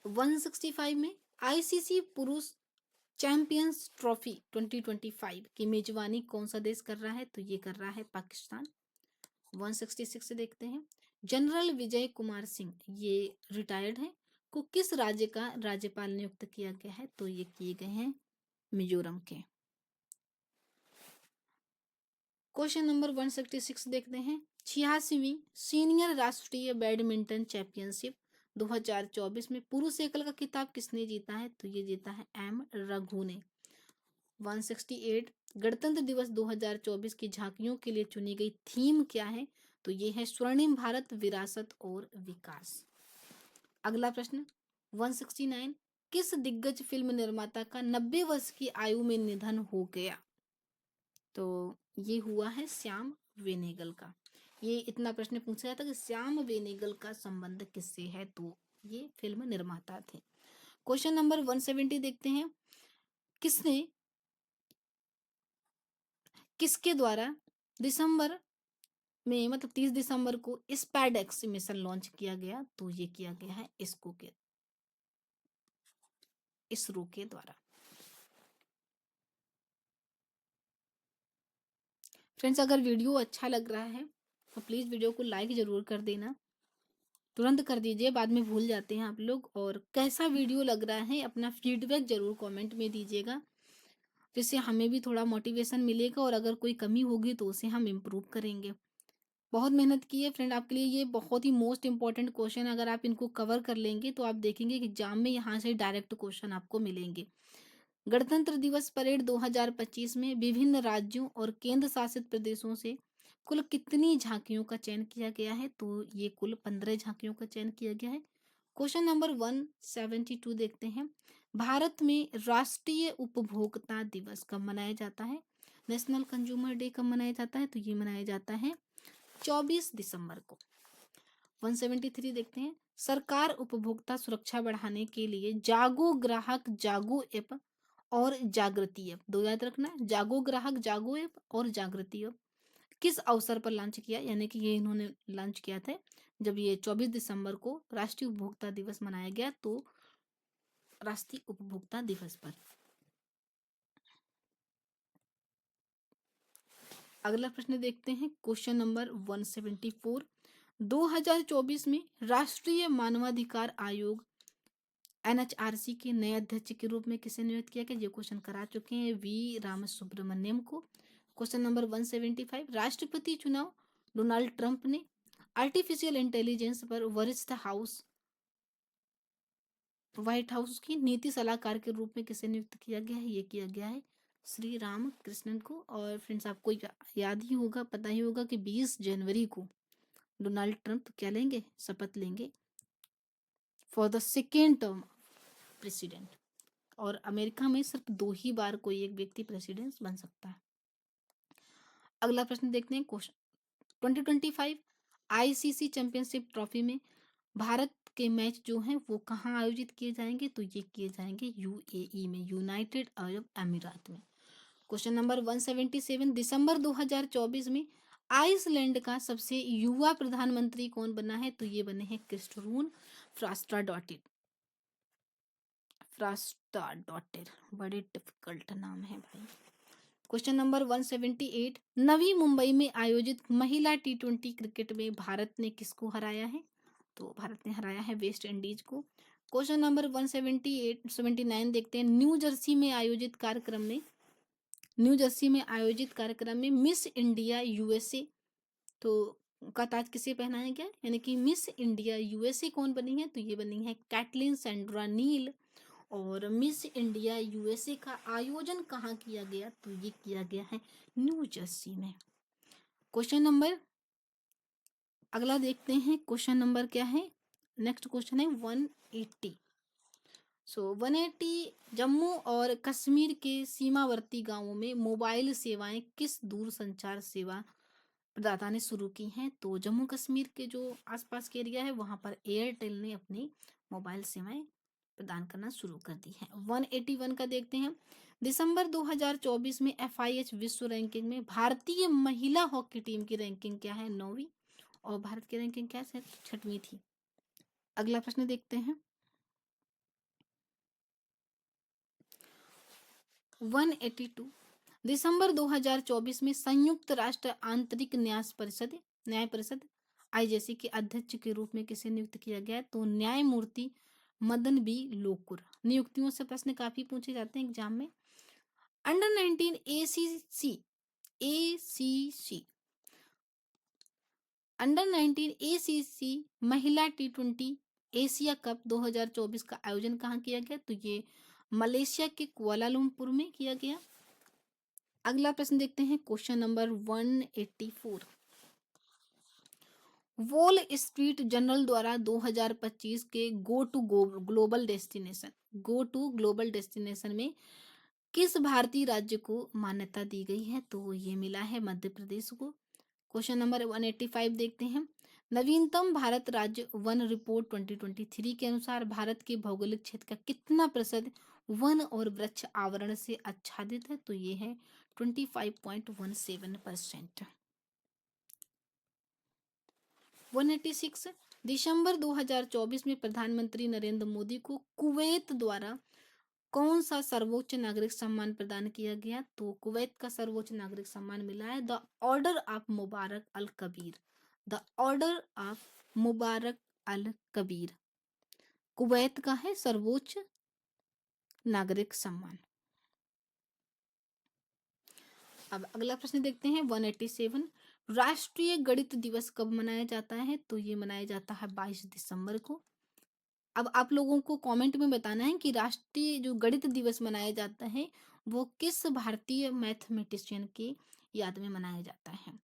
165 में आईसीसी पुरुष चैंपियंस ट्रॉफी 2025 की मेजबानी कौन सा देश कर रहा है? तो ये कर रहा है पाकिस्तान। 166 से देखते हैं। जनरल विजय कुमार सिंह, ये रिटायर्ड हैं, को किस राज्य का राज्यपाल नियुक्त किया गया है? तो ये किए गए हैं मिजोरम के। क्वेश्चन नंबर 166 देखते हैं। 86वीं सीनियर राष्ट्रीय बैडमिंटन चैंपियनशिप 2024 में पुरुष एकल का खिताब किसने जीता है? तो ये जीता है एम रघु ने। 168 गणतंत्र दिवस 2024 की झांकियों के लिए चुनी गई थीम क्या है? तो ये है स्वर्णिम भारत, विरासत और विकास। अगला प्रश्न 169 किस दिग्गज फिल्म निर्माता का 90 वर्ष की आयु में निधन हो गया? तो ये हुआ है श्याम बेनेगल का। ये इतना प्रश्न पूछा जाता कि श्याम बेनेगल का संबंध किससे है? तो ये फिल्म निर्माता थे। क्वेश्चन नंबर 170 देखते हैं। किसने किसके द्वारा दिसंबर में मतलब 30 दिसंबर को स्पैडेक्स मिशन लॉन्च किया गया? तो ये किया गया है इसरो के द्वारा। फ्रेंड्स, अगर वीडियो अच्छा लग रहा है तो प्लीज़ वीडियो को लाइक ज़रूर कर देना, तुरंत कर दीजिए, बाद में भूल जाते हैं आप लोग। और कैसा वीडियो लग रहा है अपना फीडबैक ज़रूर कमेंट में दीजिएगा, जिससे हमें भी थोड़ा मोटिवेशन मिलेगा और अगर कोई कमी होगी तो उसे हम इम्प्रूव करेंगे। बहुत मेहनत की है फ्रेंड आपके लिए, ये बहुत ही मोस्ट इंपॉर्टेंट क्वेश्चन, अगर आप इनको कवर कर लेंगे तो आप देखेंगे कि एग्जाम में यहाँ से डायरेक्ट क्वेश्चन आपको मिलेंगे। गणतंत्र दिवस परेड 2025 में विभिन्न राज्यों और केंद्र शासित प्रदेशों से कुल कितनी झांकियों का चयन किया गया है? तो ये कुल 15 झांकियों का चयन किया गया है। क्वेश्चन नंबर 172 देखते हैं। भारत में राष्ट्रीय उपभोक्ता दिवस कब मनाया जाता है? नेशनल कंज्यूमर डे कब मनाया जाता है? तो ये मनाया जाता है 24 दिसंबर को। 173 देखते हैं। सरकार उपभोक्ता सुरक्षा बढ़ाने के लिए जागो ग्राहक जागो ऐप और जागृति ऐप, दो याद रखना, जागो ग्राहक जागो ऐप और जागृति ऐप किस अवसर पर लॉन्च किया? यानी कि ये इन्होंने लॉन्च किया था जब ये 24 दिसंबर को राष्ट्रीय उपभोक्ता दिवस मनाया गया, तो राष्ट्रीय उपभोक्ता दिवस पर। अगला प्रश्न देखते हैं, क्वेश्चन नंबर 174। 2024 में राष्ट्रीय मानवाधिकार आयोग एनएचआरसी के नए अध्यक्ष के रूप में किसे नियुक्त किया गया? ये क्वेश्चन करा चुके हैं वी राम सुब्रमण्यम को। क्वेश्चन नंबर 175 राष्ट्रपति चुनाव डोनाल्ड ट्रंप ने आर्टिफिशियल इंटेलिजेंस पर वरिष्ठ व्हाइट हाउस की नीति सलाहकार के रूप में किसे नियुक्त किया गया है? ये किया गया है श्री राम कृष्णन को। और फ्रेंड्स, आपको याद ही होगा, पता ही होगा कि 20 जनवरी को डोनाल्ड ट्रंप क्या लेंगे? शपथ लेंगे for the second term president. और अमेरिका में सिर्फ 2 ही बार कोई एक व्यक्ति प्रेसिडेंट बन सकता है। अगला प्रश्न देखते हैं, क्वेश्चन 2025 आईसीसी चैंपियनशिप ट्रॉफी में भारत के मैच जो हैं वो कहाँ आयोजित किए जाएंगे? तो ये किए जाएंगे यूएई में, यूनाइटेड अरब अमीरात में। क्वेश्चन नंबर 177 दिसंबर 2024 में आइसलैंड का सबसे युवा प्रधानमंत्री कौन बना है? तो ये बने हैं क्रिस्टोफर फ्रास्ट्राडॉटिर। बड़े डिफिकल्ट नाम है भाई। क्वेश्चन नंबर 178 नवी मुंबई में आयोजित महिला टी20 क्रिकेट में भारत ने किसको हराया है? तो भारत ने हराया है वेस्ट इंडीज को। क्वेश्चन नंबर 179 देखते हैं। न्यू जर्सी में आयोजित कार्यक्रम में मिस इंडिया यूएसए तो का ताज किसे पहनाया गया? यानी कि मिस इंडिया यूएसए कौन बनी है? तो ये बनी है कैटलिन सैंड्रा नील। और मिस इंडिया यूएसए का आयोजन कहाँ किया गया? तो ये किया गया है न्यू जर्सी में। क्वेश्चन नंबर अगला देखते हैं, क्वेश्चन नंबर क्या है? नेक्स्ट क्वेश्चन है 180। 180 जम्मू और कश्मीर के सीमावर्ती गांवों में मोबाइल सेवाएं किस दूरसंचार सेवा प्रदाता ने शुरू की हैं? तो जम्मू कश्मीर के जो आसपास के एरिया है वहां पर एयरटेल ने अपनी मोबाइल सेवाएं प्रदान करना शुरू कर दी है। 181 का देखते हैं। दिसंबर 2024 में एफआईएच विश्व रैंकिंग में भारतीय महिला हॉकी टीम की रैंकिंग क्या है? 9वीं। और भारत की रैंकिंग क्या है? 6वीं थी। अगला प्रश्न देखते हैं 182 दिसंबर 2024 में संयुक्त राष्ट्र आंतरिक न्याय परिषद आईजेसी के अध्यक्ष के रूप में किसे नियुक्त किया गया? तो न्यायमूर्ति मदन बी लोकुर। नियुक्तियों से प्रश्न काफी पूछे जाते हैं एग्जाम में। अंडर 19 एसीसी अंडर 19 एसीसी महिला टी20 एशिया कप 2024 का आयोजन कहाँ किया गया? तो ये मलेशिया के कुआलालंपुर में किया गया। अगला प्रश्न देखते हैं, question number 184। Wall street journal द्वारा 2025 के गो टू ग्लोबल डेस्टिनेशन में किस भारतीय राज्य को मान्यता दी गई है? तो ये मिला है मध्य प्रदेश को। क्वेश्चन नंबर 185 देखते हैं, नवीनतम भारत राज्य वन रिपोर्ट 2023 के अनुसार भारत के भौगोलिक क्षेत्र का कितना प्रतिशत वन और वृक्ष आवरण से आच्छादित है? तो ये है 25.17%। 186, दिसंबर 2024 में प्रधानमंत्री नरेंद्र मोदी को कुवैत द्वारा कौन सा सर्वोच्च नागरिक सम्मान प्रदान किया गया? तो कुवैत का सर्वोच्च नागरिक सम्मान मिला है the order of Mubarak Al Kabeer. The order of Mubarak Al Kabeer Kuwait का है सर्वोच्च नागरिक सम्मान। अब अगला प्रश्न देखते हैं 187, राष्ट्रीय गणित दिवस कब मनाया जाता है? तो ये मनाया जाता है 22 दिसंबर को। अब आप लोगों को कमेंट में बताना है कि राष्ट्रीय जो गणित दिवस मनाया जाता है वो किस भारतीय मैथमेटिशियन की याद में मनाया जाता है।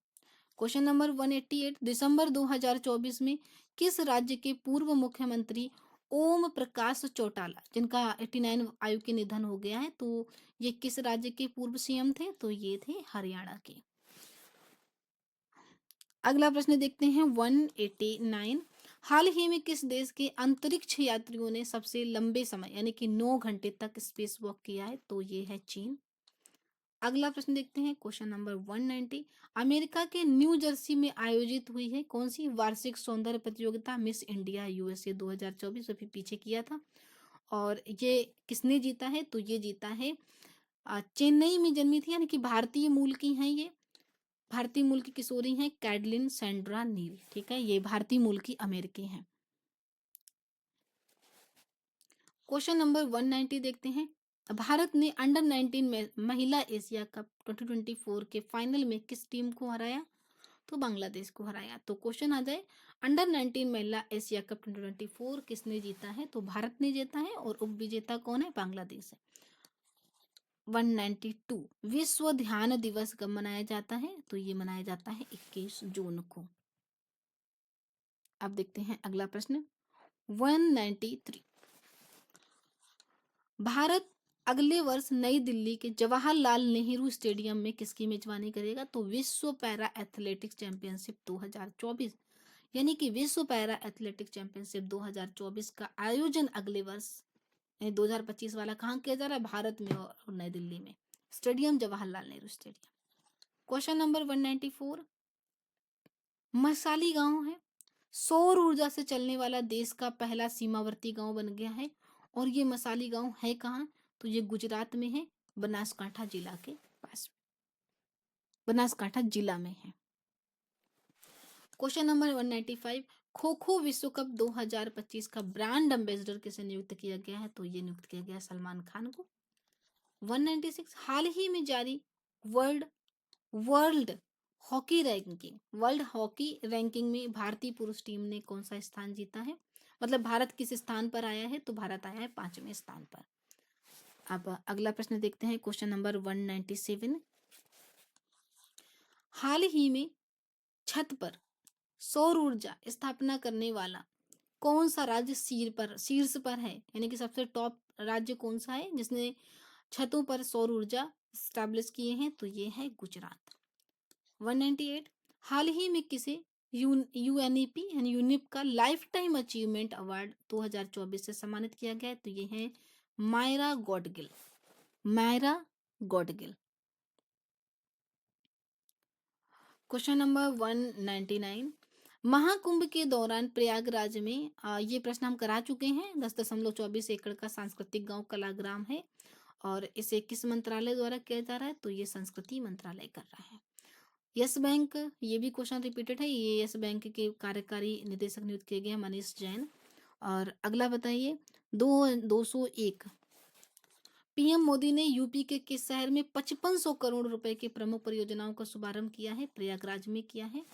क्वेश्चन नंबर 188, दिसंबर 2024 में किस राज्य के पूर्व मुख्यमंत्री ओम प्रकाश चौटाला, जिनका 89 आयु के निधन हो गया है, तो ये किस राज्य के पूर्व सीएम थे? तो ये थे हरियाणा के। अगला प्रश्न देखते हैं 189, हाल ही में किस देश के अंतरिक्ष यात्रियों ने सबसे लंबे समय यानी कि 9 घंटे तक स्पेस वॉक किया है? तो ये है चीन। अगला प्रश्न देखते हैं क्वेश्चन नंबर 190, अमेरिका के न्यू जर्सी में आयोजित हुई है कौन सी वार्षिक सौंदर्य प्रतियोगिता मिस इंडिया यूएसए 2024? अभी पीछे किया था, और ये किसने जीता है? तो ये जीता है चेन्नई में जन्मी थी, यानी कि भारतीय मूल की हैं ये, भारतीय मूल की किशोरी हैं कैडलिन सैंड्रा नील। ठीक है, ये भारतीय मूल की अमेरिकी हैं। क्वेश्चन नंबर 190 देखते हैं, भारत ने अंडर 19 में महिला एशिया कप 2024 के फाइनल में किस टीम को हराया? तो बांग्लादेश को हराया। तो क्वेश्चन आ जाए, अंडर 19 महिला एशिया कप 2024 किसने जीता है? तो भारत ने जीता है, और उप विजेता कौन है? बांग्लादेश है। 192, विश्व ध्यान दिवस कब मनाया जाता है? तो ये मनाया जाता है 21 जून को। अब देखते हैं अगला प्रश्न 193, भारत अगले वर्ष नई दिल्ली के जवाहरलाल नेहरू स्टेडियम में किसकी मेजबानी करेगा? तो विश्व पैरा एथलेटिक्स चैंपियनशिप 2024, यानी कि विश्व पैरा एथलेटिक्स चैंपियनशिप 2024 का आयोजन अगले वर्ष 2025 वाला कहाँ किया जा रहा है? भारत में और नई दिल्ली में, stadium Jawaharlal Nehru stadium. Question number 194, मसाली गांव है सौर ऊर्जा से चलने वाला देश का पहला सीमावर्ती गांव बन गया है, और ये मसाली गांव है कहाँ? तो ये गुजरात में है, बनासकांठा जिला के पास, बनासकांठा जिला में है। क्वेश्चन नंबर 195, खो खो विश्व कप 2025 का ब्रांड एम्बेसडर किसे नियुक्त किया गया है? तो ये नियुक्त किया गया सलमान खान को। 196, हाल ही में जारी world world world hockey ranking में भारतीय पुरुष टीम ने कौन सा स्थान जीता है? मतलब भारत किस स्थान पर आया है? तो भारत आया है 5वें स्थान पर। अब अगला प्रश्न देखते हैं क्वेश्चन नंबर 197, हाल ही में छत पर सौर ऊर्जा स्थापना करने वाला कौन सा राज्य शीर्ष पर है, यानी कि सबसे टॉप राज्य कौन सा है जिसने छतों पर सौर ऊर्जा स्टैब्लिश किए हैं? तो ये है गुजरात। 198, हाल ही में किसे यूएनईपी यानी यूनिप का लाइफ टाइम अचीवमेंट अवार्ड 2024 से सम्मानित किया गया है? तो ये है मायरा गॉडगिल। मायरा गॉडगिल। क्वेश्चन नंबर 199, महाकुंभ के दौरान प्रयागराज में ये प्रश्न हम करा चुके हैं, 10.24 एकड़ का सांस्कृतिक गांव कलाग्राम है, और इसे किस मंत्रालय द्वारा किया जा रहा है? तो ये संस्कृति मंत्रालय कर रहा है। यस बैंक, ये भी क्वेश्चन रिपीटेड है, ये यस बैंक के कार्यकारी निदेशक नियुक्त किए गए हैं मनीष जैन। और अगला बताइए 201, पीएम मोदी ने यूपी के किस शहर में 5500 करोड़ रुपए के प्रमुख परियोजनाओं का शुभारंभ किया है? प्रयागराज में किया है।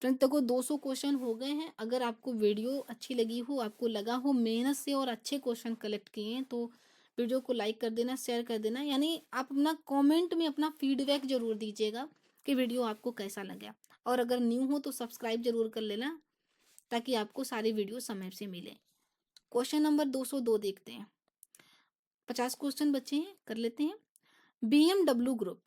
फ्रेंड्स देखो 200 क्वेश्चन हो गए हैं। अगर आपको वीडियो अच्छी लगी हो, आपको लगा हो मेहनत से और अच्छे क्वेश्चन कलेक्ट किए हैं, तो वीडियो को लाइक कर देना, शेयर कर देना। यानी आप अपना कमेंट में अपना फीडबैक ज़रूर दीजिएगा कि वीडियो आपको कैसा लगा। और अगर न्यू हो तो सब्सक्राइब ज़रूर कर लेना, ताकि आपको सारी वीडियो समय से मिले। क्वेश्चन नंबर 202 देखते हैं। 50 क्वेश्चन बचे हैं, कर लेते हैं। बीएमडब्ल्यू ग्रुप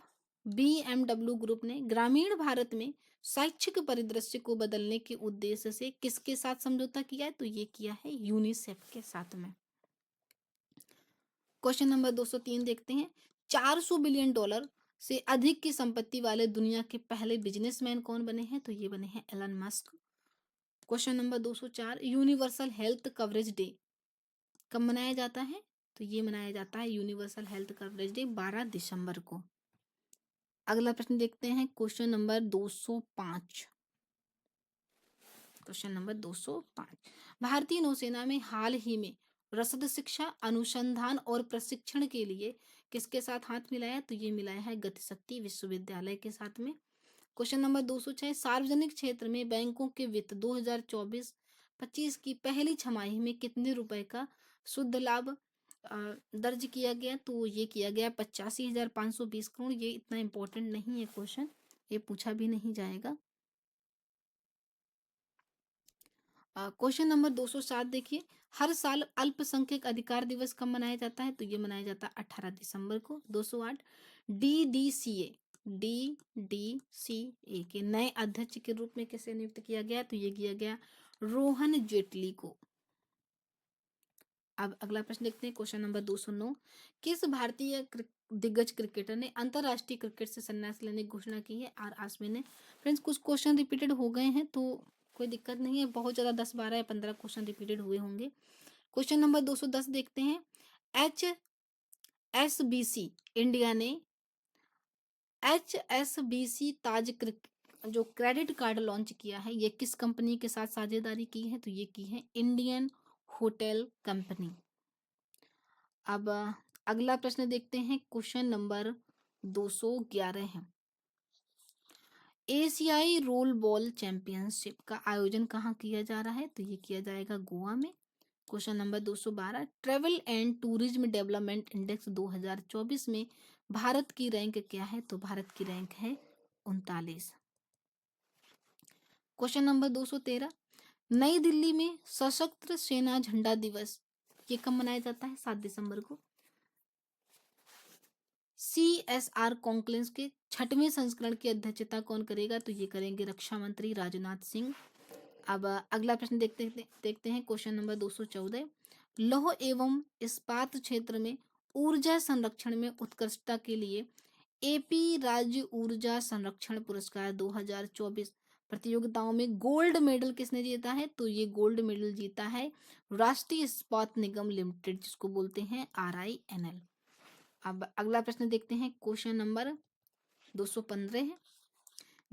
बीएमडब्ल्यू ग्रुप ने ग्रामीण भारत में शैक्षिक परिदृश्य को बदलने के उद्देश्य से किसके साथ समझौता किया है? तो ये किया है यूनिसेफ के साथ में। क्वेश्चन नंबर 203 देखते हैं। 400 बिलियन डॉलर से अधिक की संपत्ति वाले दुनिया के पहले बिजनेसमैन कौन बने हैं? तो ये बने हैं Elon Musk. Question number 204। Universal health coverage day कब मनाया जाता है? तो ये मनाया जाता है यूनिवर्सल हेल्थ कवरेज डे 12 दिसंबर को। अगला प्रश्न देखते हैं, क्वेश्चन नंबर 205। Question number 205। भारतीय नौसेना में हाल ही में रसद शिक्षा, अनुसंधान और प्रशिक्षण के लिए किसके साथ हाथ मिलाया? तो ये मिलाया है गतिशक्ति विश्वविद्यालय के साथ में। Question number 206। सार्वजनिक क्षेत्र में बैंकों के वित्त 2024-25 की पहली छमाही में कितने रुपए का शुद्ध लाभ दर्ज किया गया? तो ये किया गया 85,520 करोड़। ये इतना इम्पोर्टेंट नहीं है क्वेश्चन, ये पूछा भी नहीं जाएगा। क्वेश्चन नंबर 207 देखिए। हर साल अल्पसंख्यक अधिकार दिवस कब मनाया जाता है? तो ये मनाया जाता है 18 दिसंबर को। 208। डीडीसीए के नए अध्यक्ष के रूप में किसे नियुक्त किया गया? तो ये किया गया रोहन जेटली को। अब अगला प्रश्न देखते हैं, क्वेश्चन नंबर 209। किस भारतीय दिग्गज क्रिकेटर ने अंतरराष्ट्रीय क्रिकेट से संन्यास लेने की घोषणा की है? आर आश्विन ने। फ्रेंड्स कुछ क्वेश्चन रिपीटेड हो गए हैं, तो कोई दिक्कत नहीं है, बहुत ज़्यादा 10, 12 या 15 क्वेश्चन रिपीटेड हुए होंगे। क्वेश्चन नंबर 210 देखते हैं। HSBC इंडिया ने HSBC ताज जो क्रेडिट कार्ड लॉन्च किया है, ये किस कंपनी के साथ साझेदारी की है? तो ये की है इंडियन होटल कंपनी। अब अगला प्रश्न देखते हैं, क्वेश्चन नंबर 211 है। एशियाई रोल बॉल चैंपियनशिप का आयोजन कहाँ किया जा रहा है? तो ये किया जाएगा गोवा में। Question number 212। Travel and tourism development index 2024 में भारत की रैंक क्या है? तो भारत की रैंक है 39। Question number 213। नई दिल्ली में सशस्त्र सेना झंडा दिवस ये कब मनाया जाता है? 7 दिसंबर को। CSR कॉन्क्लेव के 6वें संस्करण की अध्यक्षता कौन करेगा? तो ये करेंगे रक्षा मंत्री राजनाथ सिंह। अब अगला प्रश्न देखते हैं, क्वेश्चन नंबर 214। लौह एवं इस्पात क्षेत्र में ऊर्जा संरक्षण में उत्कृष्टता के लिए AP राज्य ऊर्जा संरक्षण पुरस्कार 2024 प्रतियोगिताओं में गोल्ड मेडल किसने जीता है? तो ये गोल्ड मेडल जीता है राष्ट्रीय इस्पात निगम लिमिटेड, जिसको बोलते हैं RINL। अब अगला प्रश्न देखते हैं, क्वेश्चन नंबर 215 है।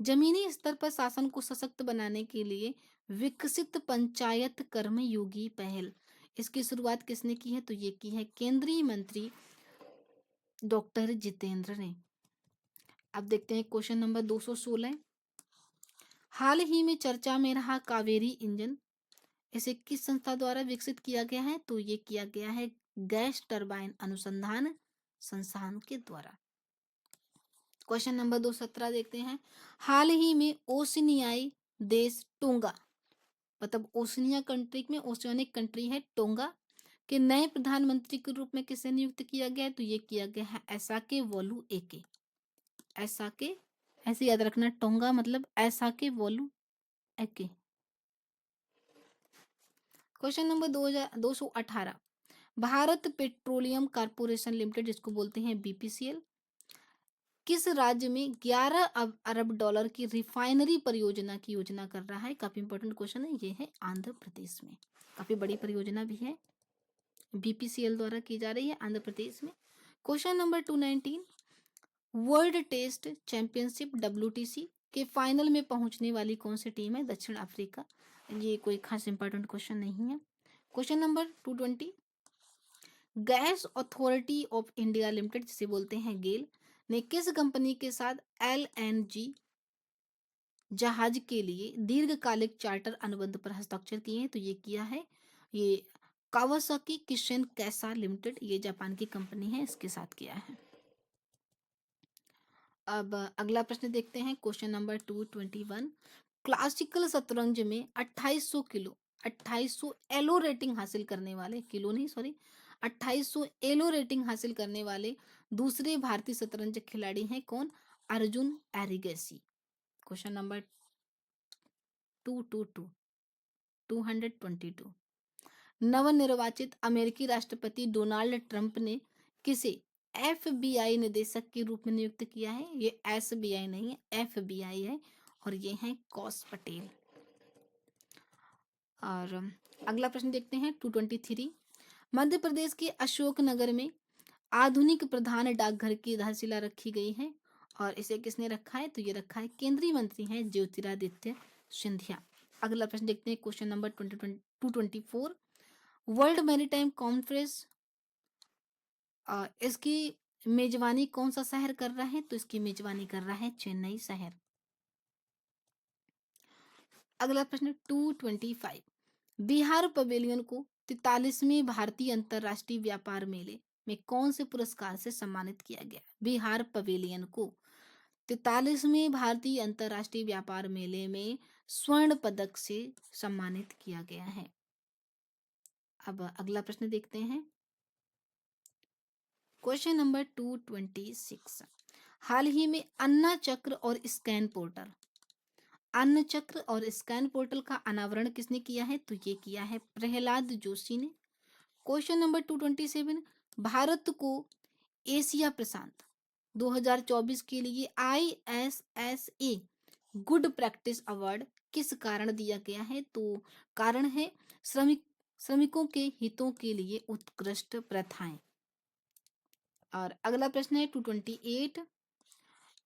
जमीनी स्तर पर शासन को सशक्त बनाने के लिए विकसित पंचायत कर्मयोगी पहल, इसकी शुरुआत किसने की है? तो ये की है केंद्रीय मंत्री डॉक्टर जितेंद्र ने। अब देखते हैं क्वेश्चन नंबर 216। हाल ही में चर्चा में रहा कावेरी इंजन, इसे किस संस्था द्वारा विकसित किया गया है? तो ये किया गया है गैस टरबाइन अनुसंधान संस्थान के द्वारा। क्वेश्चन नंबर 217 देखते हैं। हाल ही में ओशनियाई देश टोंगा, मतलब ओशनिया कंट्री में ओशियानिक कंट्री है टोंगा, के नए प्रधानमंत्री के रूप में किसे नियुक्त किया गया है? तो ये किया गया है एसाके वोलू एके। एसाके, ऐसे याद रखना, टोंगा मतलब Aisake Valu Eke. Question number 218। Bharat petroleum corporation limited, जिसको बोलते हैं BPCL, किस राज्य में 11 अरब डॉलर की रिफाइनरी परियोजना की योजना कर रहा है? काफी इंपॉर्टेंट क्वेश्चन है, ये है आंध्र प्रदेश में। काफी बड़ी परियोजना भी है, BPCL द्वारा की जा रही है आंध्र प्रदेश में। Question number 219। World test championship WTC के फाइनल में पहुंचने वाली कौन सी टीम है? दक्षिण अफ्रीका। ये कोई खास इंपॉर्टेंट क्वेश्चन नहीं है। Question number 220। Gas authority of India limited, जिसे बोलते हैं गेल, ने किस कंपनी के साथ LNG जहाज के लिए दीर्घकालिक चार्टर अनुबंध पर हस्ताक्षर किए हैं? तो ये किया है, ये कावासाकी किशन कैसा लिमिटेड, ये जापान की कंपनी है, इसके साथ किया है। अब अगला प्रश्न देखते हैं, क्वेश्चन नंबर 221। क्लासिकल शतरंज में 2800 किलो 2800 एलो रेटिंग हासिल करने वाले, किलो नहीं सॉरी, 2800 एलो रेटिंग हासिल करने वाले दूसरे भारतीय शतरंज खिलाड़ी हैं कौन? अर्जुन एरिगेसी। Question number 222 222। नवनिर्वाचित अमेरिकी राष्ट्रपति डोनाल्ड ट्रंप ने किसे एफबीआई निदेशक के रूप में नियुक्त किया है? ये एसबीआई नहीं है, एफबीआई है, और ये हैं कौश पटेल। और अगला प्रश्न देखते हैं 223। मध्य प्रदेश के अशोकनगर में आधुनिक प्रधान डाकघर की आधारशिला रखी गई है, और इसे किसने रखा है? तो ये रखा है केंद्रीय मंत्री हैं ज्योतिरादित्य सिंधिया। अगला प्रश्न देखते हैं, question number 224। World maritime conference, इसकी मेजबानी कौन सा शहर कर रहा है? तो इसकी मेजबानी कर रहा है चेन्नई शहर। अगला प्रश्न 225। बिहार पवेलियन को 43वें भारतीय अंतर्राष्ट्रीय व्यापार मेले में कौन से पुरस्कार से सम्मानित किया गया? बिहार पवेलियन को 43वें भारतीय अंतर्राष्ट्रीय व्यापार मेले में स्वर्ण पदक से सम्मानित किया गया है। अब अगला प्रश्न देखते हैं, क्वेश्चन नंबर 226। हाल ही में अन्न चक्र और स्कैन पोर्टल का अनावरण किसने किया है? तो ये किया है प्रहलाद जोशी ने। Question number 227। भारत को एशिया प्रशांत 2024 के लिए ISSA गुड प्रैक्टिस अवार्ड किस कारण दिया गया है? तो कारण है श्रमिकों के हितों के लिए उत्कृष्ट प्रथाएं। और अगला प्रश्न है 228।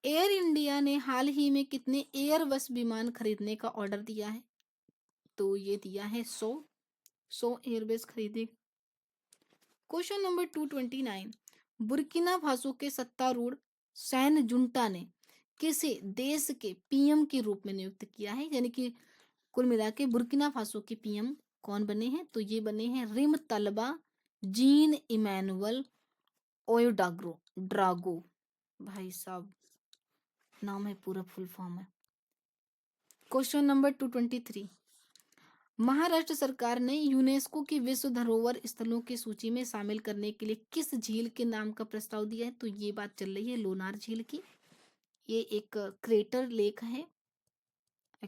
एयर इंडिया ने हाल ही में कितने एयरबस विमान खरीदने का ऑर्डर दिया है? तो ये दिया है 100 एयरबस खरीदे। Question number 229। बुर्किना फासो के सत्तारूढ़ सैन्य जुंटा ने किसे देश के पीएम के रूप में नियुक्त किया है? यानी कि कुल मिला के बुर्किना फासो के पीएम कौन बने हैं? तो ये बने हैं रिम तलबा जीन इमैनुअल ओयोडाग्रो ड्रागो। भाई साहब, नाम है, पूरा फुल फॉर्म है। Question number 223। महाराष्ट्र सरकार ने यूनेस्को की विश्व धरोहर स्थलों की सूची में शामिल करने के लिए किस झील के नाम का प्रस्ताव दिया है? तो ये बात चल रही है लोनार झील की। ये एक क्रेटर लेक है।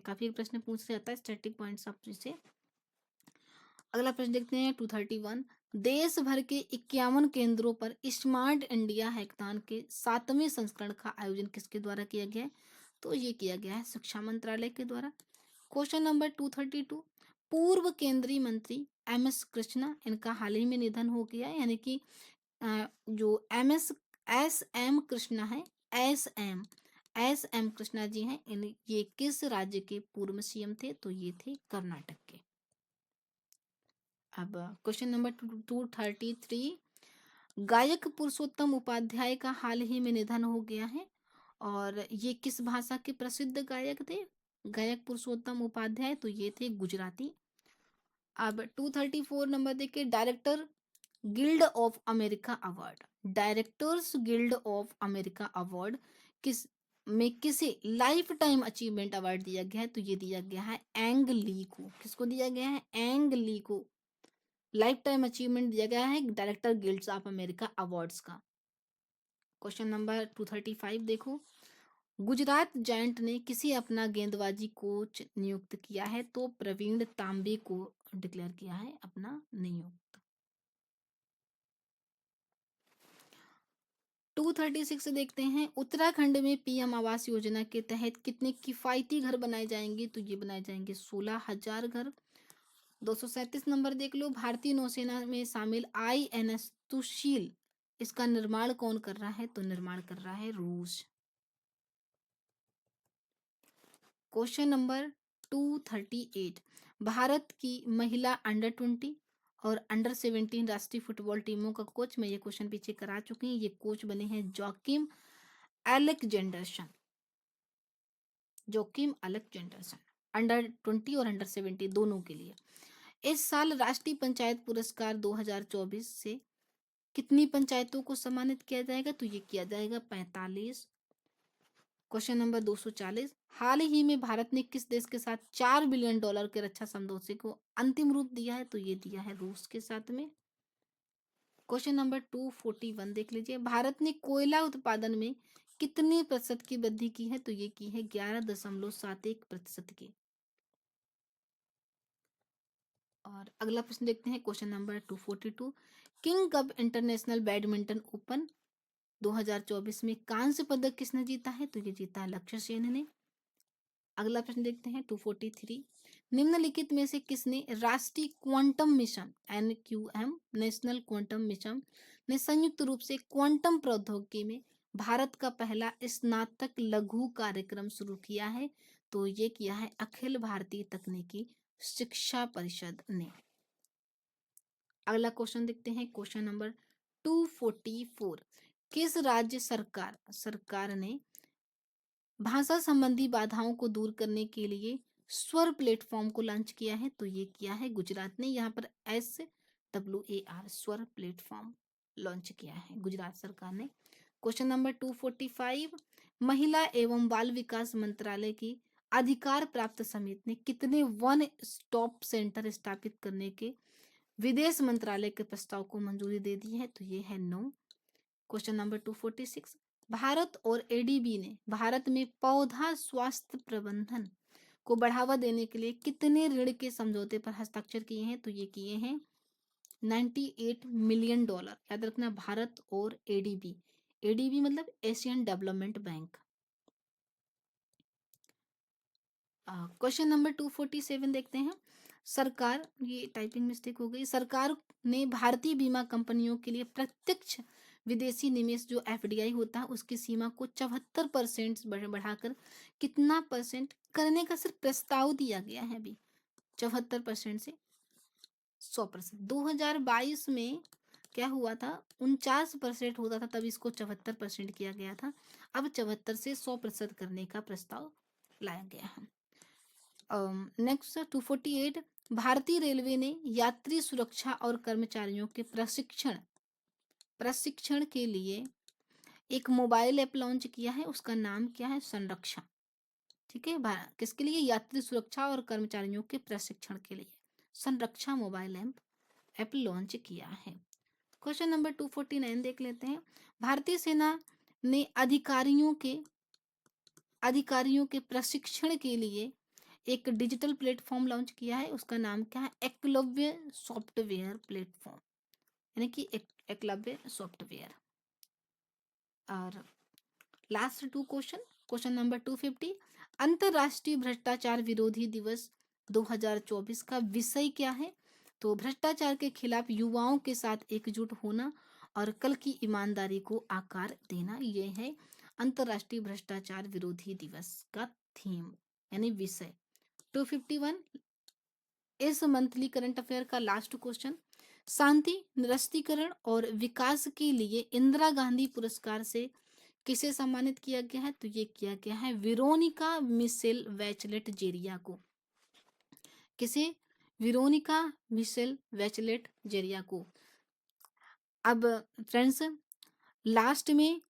काफी प्रश्न पूछ जाता है स्टैटिक पॉइंट्स आप से। अगला प्रश्न देखते हैं 231। देश भर के 51 केंद्रों पर स्मार्ट इंडिया हैकाथॉन के 7वें संस्करण का आयोजन किसके द्वारा किया गया है? तो ये किया गया है शिक्षा मंत्रालय के द्वारा। Question number 232। पूर्व केंद्रीय मंत्री MS कृष्णा, इनका हाल ही में निधन हो गया है, यानी कि जो SM कृष्णा है, एस एम कृष्णा जी हैं, ये किस राज्य के पूर्व सीएम थे? तो ये थे कर्नाटक के। अब क्वेश्चन नंबर 233। गायक पुरुषोत्तम उपाध्याय का हाल ही में निधन हो गया है, और ये किस भाषा के प्रसिद्ध गायक थे? गायक पुरुषोत्तम उपाध्याय, तो ये थे गुजराती। अब 234 नंबर देखिए, directors guild of America award किस में किसे लाइफ टाइम अचीवमेंट अवार्ड दिया गया है? तो ये दिया गया है एंग ली को। किसको दिया गया है? एंग ली को लाइफ टाइम अचीवमेंट दिया गया है director guilds of America awards का। क्वेश्चन नंबर 235 देखो, गुजरात जायंट ने किसी अपना गेंदबाजी कोच नियुक्त किया है? तो प्रवीण तांबे को डिक्लेयर किया है अपना नियुक्त। 236 देखते हैं, उत्तराखंड में PM आवास योजना के तहत कितने किफायती घर बनाए जाएंगे? तो ये बनाए जाएंगे 16,000 घर। 237 नंबर देख लो, भारतीय नौसेना में शामिल INS सुशील, इसका निर्माण कौन कर रहा है? तो निर्माण कर रहा है रूस। Question number 238। भारत की महिला अंडर 20 और अंडर 17 राष्ट्रीय फुटबॉल टीमों का कोच, मैं ये क्वेश्चन पीछे करा चुकी हूँ, ये कोच बने हैं जोकिम एलेक्जेंडरसन। जोकिम अलेक्जेंडरसन, अंडर 20 और अंडर 17 दोनों के लिए। इस साल राष्ट्रीय पंचायत पुरस्कार 2024 से कितनी पंचायतों को सम्मानित किया जाएगा? तो ये किया जाएगा 45। क्वेश्चन नंबर 240, हाल ही में भारत ने किस देश के साथ $4 बिलियन के रक्षा समझौते को अंतिम रूप दिया है? तो ये दिया है रूस के साथ में। क्वेश्चन नंबर 241 देख लीजिए, भारत ने कोयला उत्पादन में कितने प्रतिशत की वृद्धि की है? तो ये की है 11.71% की। और अगला प्रश्न देखते हैं, question number 242, king cup international badminton open 2024 में कांस्य पदक किसने जीता है? तो ये जीता है लक्ष्य सेन ने। अगला प्रश्न देखते हैं 243, निम्नलिखित में से किसने राष्ट्रीय quantum mission NQM national quantum mission ने संयुक्त रूप से क्वांटम प्रौद्योगिकी में भारत का पहला स्नातक लघु कार्यक्रम शुरू किया है? तो ये किया है अखिल भारतीय तकनीकी शिक्षा परिषद ने। अगला क्वेश्चन देखते हैं, क्वेश्चन नंबर 244, किस राज्य सरकार ने भाषा संबंधी बाधाओं को दूर करने के लिए स्वर प्लेटफॉर्म को लॉन्च किया है? तो ये किया है गुजरात ने। यहाँ पर SWAR स्वर प्लेटफॉर्म लॉन्च किया है गुजरात सरकार ने। क्वेश्चन नंबर 245, महिला एवं बाल विकास मंत्रालय की अधिकार प्राप्त समिति ने कितने वन स्टॉप सेंटर स्थापित करने के विदेश मंत्रालय के प्रस्ताव को मंजूरी दे दी है? तो ये है 9। क्वेश्चन नंबर 246, भारत और ADB ने भारत में पौधा स्वास्थ्य प्रबंधन को बढ़ावा देने के लिए कितने ऋण के समझौते पर हस्ताक्षर किए हैं? तो ये किए हैं $98 मिलियन। याद रखना, भारत और ADB मतलब Asian development bank. Question number 247 देखते हैं, सरकार, ये टाइपिंग मिस्टेक हो गई, सरकार ने भारतीय बीमा कंपनियों के लिए प्रत्यक्ष विदेशी निवेश जो FDI होता है उसकी सीमा को 74% बढ़ाकर कितना परसेंट करने का सिर्फ प्रस्ताव दिया गया है अभी, 74% से 100%। 2022 में क्या हुआ था, 49% होता था, तब इसको 74% किया गया था। अब 74 से 100% करने का प्रस्ताव लाया गया है। नेक्स्ट 248, भारतीय रेलवे ने यात्री सुरक्षा और कर्मचारियों के प्रशिक्षण के लिए एक मोबाइल ऐप लॉन्च किया है, उसका नाम क्या है? संरक्षा। ठीक है, किसके लिए? यात्री सुरक्षा और कर्मचारियों के प्रशिक्षण के लिए संरक्षा मोबाइल ऐप लॉन्च किया है। क्वेश्चन नंबर 249 देख लेते हैं, भारतीय सेना ने अधिकारियों के प्रशिक्षण के लिए एक डिजिटल प्लेटफॉर्म लॉन्च किया है, उसका नाम क्या है? एकलव्य सॉफ्टवेयर प्लेटफॉर्म, यानी कि एकलव्य सॉफ्टवेयर। और लास्ट 2 क्वेश्चन नंबर 250, अंतरराष्ट्रीय भ्रष्टाचार विरोधी दिवस 2024 का विषय क्या है? तो भ्रष्टाचार के खिलाफ युवाओं के साथ एकजुट होना और कल की ईमानदारी को आकार देना, ये है अंतरराष्ट्रीय भ्रष्टाचार विरोधी दिवस का थीम यानी विषय। 251, इस मंथली करंट अफेयर का लास्ट क्वेश्चन, शांति, निरस्त्रीकरण और विकास के लिए इंदिरा गांधी पुरस्कार से किसे सम्मानित किया गया है? तो ये किया गया है वेरोनिका मिशेल बैचलेट जेरिया को। किसे? वेरोनिका मिशेल बैचलेट जेरिया को। अब फ्रेंड्स, लास्ट में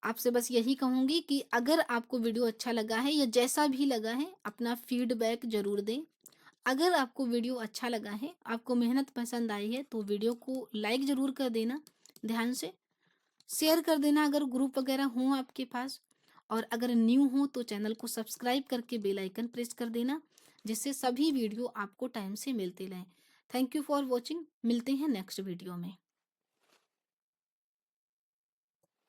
आपसे बस यही कहूंगी कि अगर आपको वीडियो अच्छा लगा है या जैसा भी लगा है, अपना फीडबैक जरूर दें। अगर आपको वीडियो अच्छा लगा है, आपको मेहनत पसंद आई है, तो वीडियो को लाइक जरूर कर देना, ध्यान से शेयर कर देना अगर ग्रुप वगैरह हो आपके पास, और अगर न्यू हो तो चैनल को सब्सक्राइब करके बेल आइकन प्रेस कर देना, जिससे सभी वीडियो आपको टाइम से मिलते रहें। थैंक यू फॉर वॉचिंग, मिलते हैं नेक्स्ट वीडियो में।